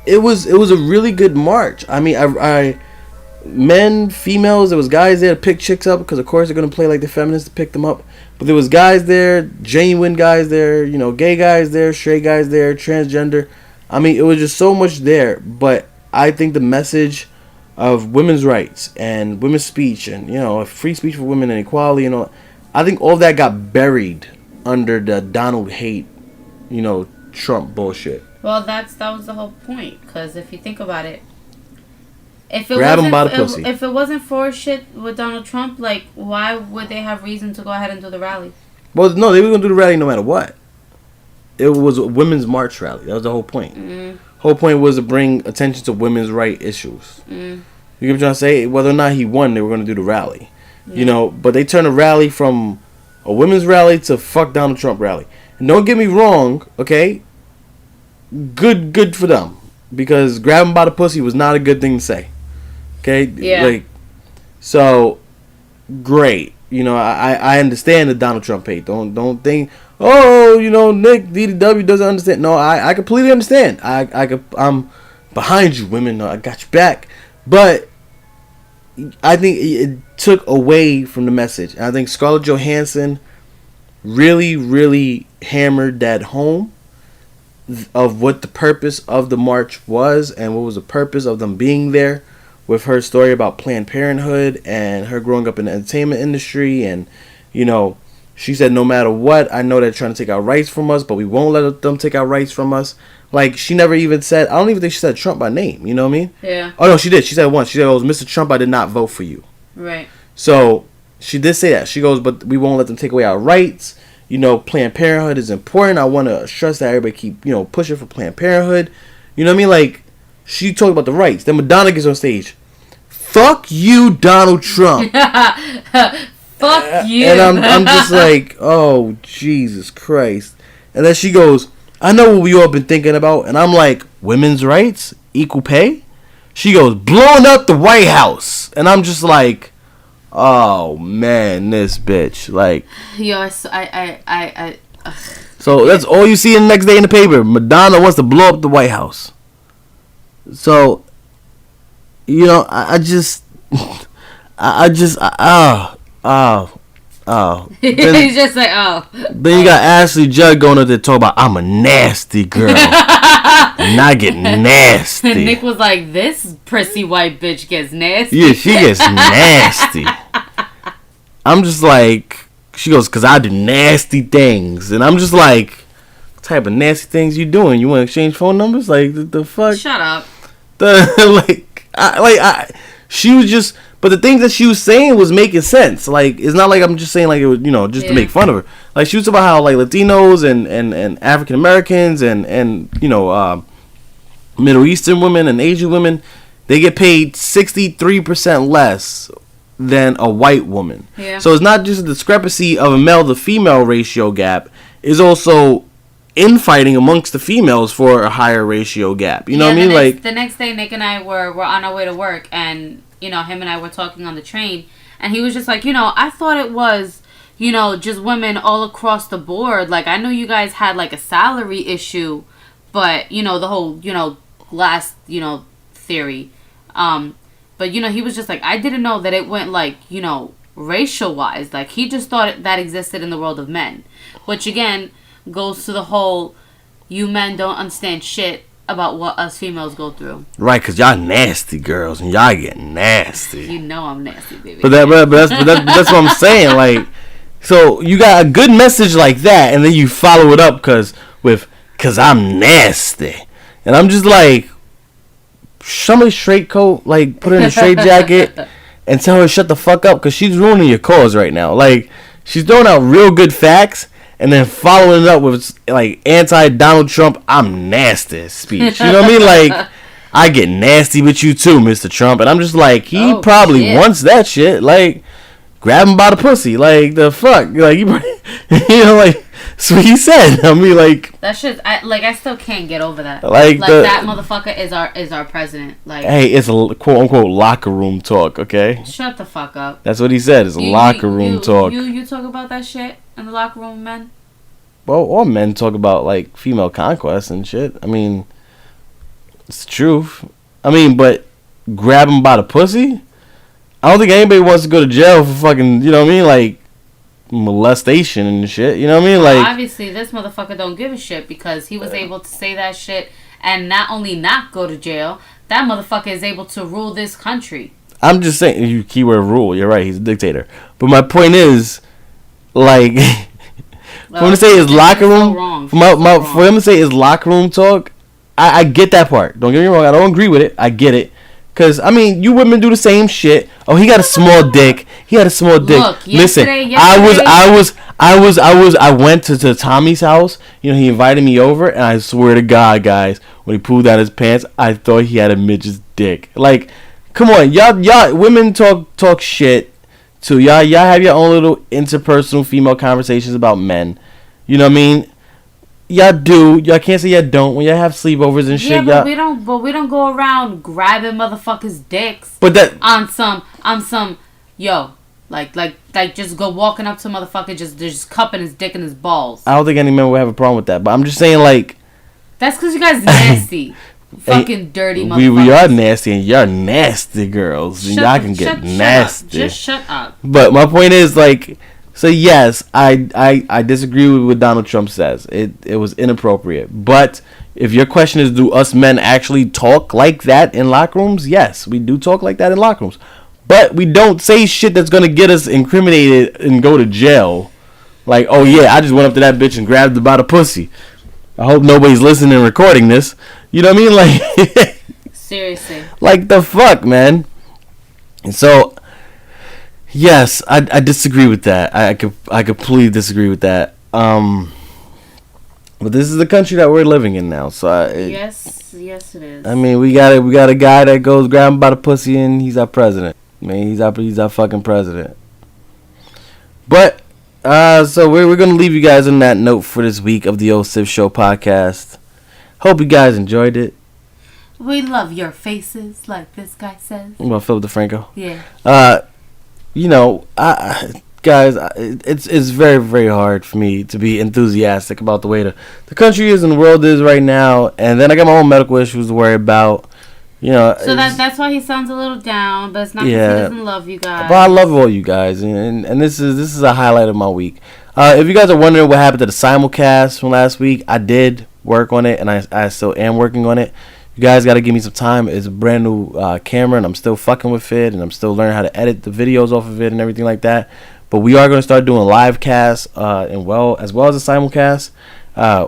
a really good march. I mean, I men, females, there was guys there to pick chicks up because of course they're gonna play like the feminists to pick them up. But there was guys there, genuine guys there, you know, gay guys there, straight guys there, transgender. I mean, it was just so much there. But I think the message of women's rights and women's speech and, you know, free speech for women and equality and all, I think all that got buried under the Donald hate, you know, Trump bullshit. Well, that was the whole point. Because if you think about it, if it wasn't for shit with Donald Trump, like, why would they have reason to go ahead and do the rally? Well, no, they were going to do the rally no matter what. It was a women's march rally. That was the whole point. Whole point was to bring attention to women's right issues. You get what I'm trying to say? Whether or not he won, they were going to do the rally. You know, but they turned a rally from a women's rally to fuck Donald Trump rally. And don't get me wrong, okay? Good for them. Because grabbing by the pussy was not a good thing to say. Okay? Yeah. Like, so, great. You know, I understand the Donald Trump hate. Don't think, oh, you know, Nick, DDW doesn't understand. No, I completely understand. I'm behind you, women. I got your back. But I think it took away from the message. And I think Scarlett Johansson really, really hammered that home of what the purpose of the march was and what was the purpose of them being there, with her story about Planned Parenthood and her growing up in the entertainment industry. And, you know, she said, no matter what, I know they're trying to take our rights from us, but we won't let them take our rights from us. Like, she never even said, I don't even think she said Trump by name, you know what I mean? Yeah. Oh, no, she did. She said once. She said, oh, Mr. Trump, I did not vote for you. Right. So, she did say that. She goes, but we won't let them take away our rights. You know, Planned Parenthood is important. I want to stress that everybody keep, you know, pushing for Planned Parenthood. You know what I mean? Like, she talked about the rights. Then Madonna gets on stage. Fuck you, Donald Trump. Fuck you. And I'm just like, oh, Jesus Christ. And then she goes, I know what we all been thinking about. And I'm like, women's rights? Equal pay? She goes, blowing up the White House. And I'm just like, oh, man, this bitch. Like, yo, so that's all you see in the next day in the paper. Madonna wants to blow up the White House. So, you know, He's just like, oh. Then you got Ashley Judd going up there talking about, I'm a nasty girl. And I get nasty. And Nick was like, this prissy white bitch gets nasty. Yeah, she gets nasty. I'm just like, she goes, because I do nasty things. And I'm just like, what type of nasty things you doing? You want to exchange phone numbers? Like, the fuck? Shut up. She was just But the things that she was saying was making sense. Like, it's not like I'm just saying like it was, you know, just to make fun of her. Like, she was about how like Latinos and African Americans and you know Middle Eastern women and Asian women, they get paid 63% less than a white woman. Yeah. So it's not just a discrepancy of a male to female ratio gap. It's also infighting amongst the females for a higher ratio gap. You know what I mean? Like, the next day, Nick and I were on our way to work, and you know, him and I were talking on the train, and he was just like, you know, I thought it was, you know, just women all across the board. Like, I know you guys had like a salary issue, but you know, the whole, you know, glass, you know, theory. But, you know, he was just like, I didn't know that it went, like, you know, racial-wise. Like, he just thought that existed in the world of men. Which, again, goes to the whole, you men don't understand shit about what us females go through. Right, because y'all nasty girls, and y'all get nasty. You know I'm nasty, baby. But that's what I'm saying. Like, so you got a good message like that, and then you follow it up because I'm nasty. And I'm just like, somebody straight coat, like, put her in a straight jacket and tell her to shut the fuck up because she's ruining your cause right now. Like, she's throwing out real good facts and then following it up with, like, anti-Donald Trump, I'm nasty speech. You know what I mean? Like, I get nasty with you too, Mr. Trump. And I'm just like, he probably wants that shit. Like, grab him by the pussy. Like, the fuck? Like, you know, like, that's what he said. I mean, like, that shit. I still can't get over that. Like that motherfucker is our president. Like, hey, it's a quote unquote locker room talk. Okay, shut the fuck up. That's what he said. It's locker room talk. You talk about that shit in the locker room, men. Well, all men talk about like female conquest and shit. I mean, it's the truth. I mean, but grab him by the pussy. I don't think anybody wants to go to jail for fucking. You know what I mean? Like, molestation and shit, you know what I mean? Like, obviously this motherfucker don't give a shit because he was able to say that shit and not only not go to jail, that motherfucker is able to rule this country. I'm just saying, you keyword rule, you're right, he's a dictator. But my point is, like, for him to say his locker room, for him to say his locker room talk, I get that part. Don't get me wrong, I don't agree with it. I get it. Because, I mean, you women do the same shit. Oh, he got a small dick. He had a small dick. Look, listen, I went to Tommy's house. You know, he invited me over, and I swear to God, guys, when he pulled down his pants, I thought he had a midget's dick. Like, come on, y'all, women talk shit too. Y'all have your own little interpersonal female conversations about men. You know what I mean? Y'all do. Y'all can't say y'all don't when y'all have sleepovers and shit. Yeah, but we don't go around grabbing motherfuckers' dicks. But that on some yo, like just go walking up to a motherfucker just cupping his dick and his balls. I don't think any man would have a problem with that. But I'm just saying, like, that's because you guys nasty. Fucking dirty motherfuckers. We are nasty, and y'all nasty girls, and y'all can get nasty. Just shut up. But my point is, like, so yes, I disagree with what Donald Trump says. It was inappropriate. But if your question is, do us men actually talk like that in locker rooms? Yes, we do talk like that in locker rooms. But we don't say shit that's gonna get us incriminated and go to jail. Like, oh yeah, I just went up to that bitch and grabbed her by the pussy. I hope nobody's listening and recording this. You know what I mean? Like, seriously. Like, the fuck, man. And so, yes, I disagree with that. I completely disagree with that. But this is the country that we're living in now. So yes, it is. I mean, we got a guy that goes grab him by the pussy, and he's our president. I mean, he's our fucking president. But so we're gonna leave you guys on that note for this week of the old Sith Show podcast. Hope you guys enjoyed it. We love your faces, like this guy says. You want Philip DeFranco? Yeah. You know, guys, it's very, very hard for me to be enthusiastic about the way the country is and the world is right now, and then I got my own medical issues to worry about. You know, so that's why he sounds a little down, but it's not because he doesn't love you guys. But I love all you guys, and this is a highlight of my week. If you guys are wondering what happened to the simulcast from last week, I did work on it, and I still am working on it. You guys got to give me some time. It's a brand new camera, and I'm still fucking with it, and I'm still learning how to edit the videos off of it and everything like that. But we are going to start doing live casts as well as a simulcast.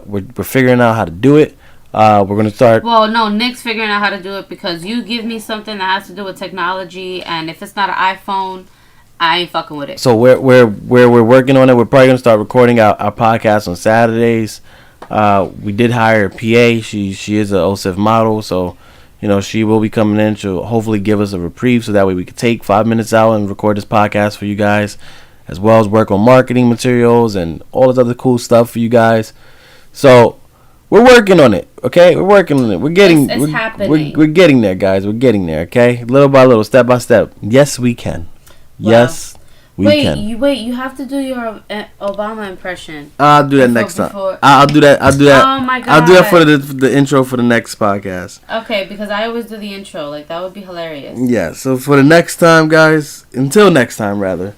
We're figuring out how to do it. We're going to start. Well, no, Nick's figuring out how to do it because you give me something that has to do with technology, and if it's not an iPhone, I ain't fucking with it. So we're working on it. We're probably going to start recording our podcast on Saturdays. We did hire a PA. She is an OSIF model, so she will be coming in. She'll hopefully give us a reprieve so that way we can take 5 minutes out and record this podcast for you guys, as well as work on marketing materials and all this other cool stuff for you guys. So we're working on it, okay? We're working on it. It's happening. We're getting there, guys. We're getting there, okay? Little by little, step by step. Yes, we can. Wow. Yes, we can. You have to do your Obama impression. I'll do that next time. I'll do that. Oh my God. I'll do that for the intro for the next podcast. Okay, because I always do the intro. Like, that would be hilarious. Yeah, so for the next time, guys, until next time, rather,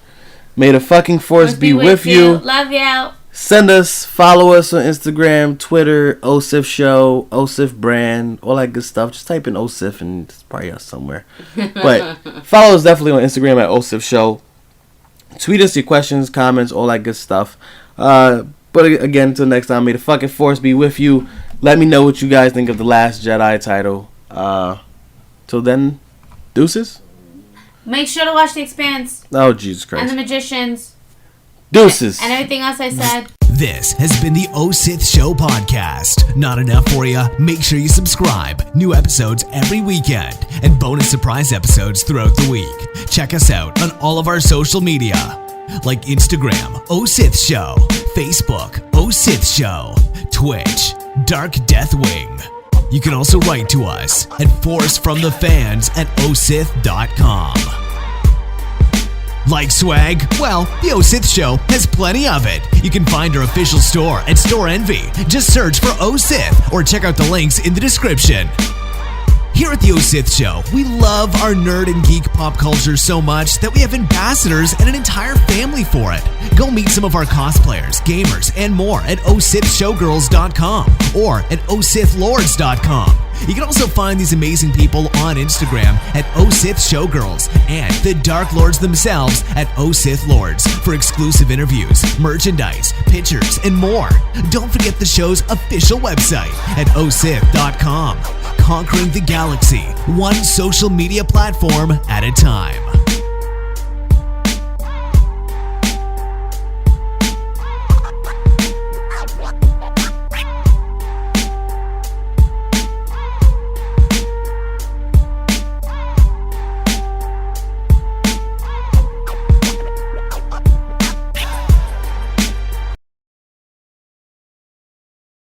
may the fucking force be with you. Love you. Follow us on Instagram, Twitter, OSIF Show, OSIF Brand, all that good stuff. Just type in OSIF and it's probably us somewhere. But follow us definitely on Instagram at OSIF Show. Tweet us your questions, comments, all that good stuff. But again, until next time, may the fucking force be with you. Let me know what you guys think of The Last Jedi title. Till then, deuces. Make sure to watch The Expanse. Oh, Jesus Christ. And The Magicians. Deuces. And everything else I said. This has been the Sith Show podcast. Not enough for you? Make sure you subscribe. New episodes every weekend and bonus surprise episodes throughout the week. Check us out on all of our social media, like Instagram, Sith Show, Facebook, Sith Show, Twitch, Dark Deathwing. You can also write to us at forcefromthefans@osith.com. Like swag? Well, the Sith Show has plenty of it. You can find our official store at Store Envy. Just search for Sith or check out the links in the description. Here at the Sith Show, we love our nerd and geek pop culture so much that we have ambassadors and an entire family for it. Go meet some of our cosplayers, gamers, and more at osithshowgirls.com or at osithlords.com. You can also find these amazing people on Instagram at Sith Showgirls and the Dark Lords themselves at Sith Lords for exclusive interviews, merchandise, pictures, and more. Don't forget the show's official website at osith.com. Conquering the galaxy, one social media platform at a time.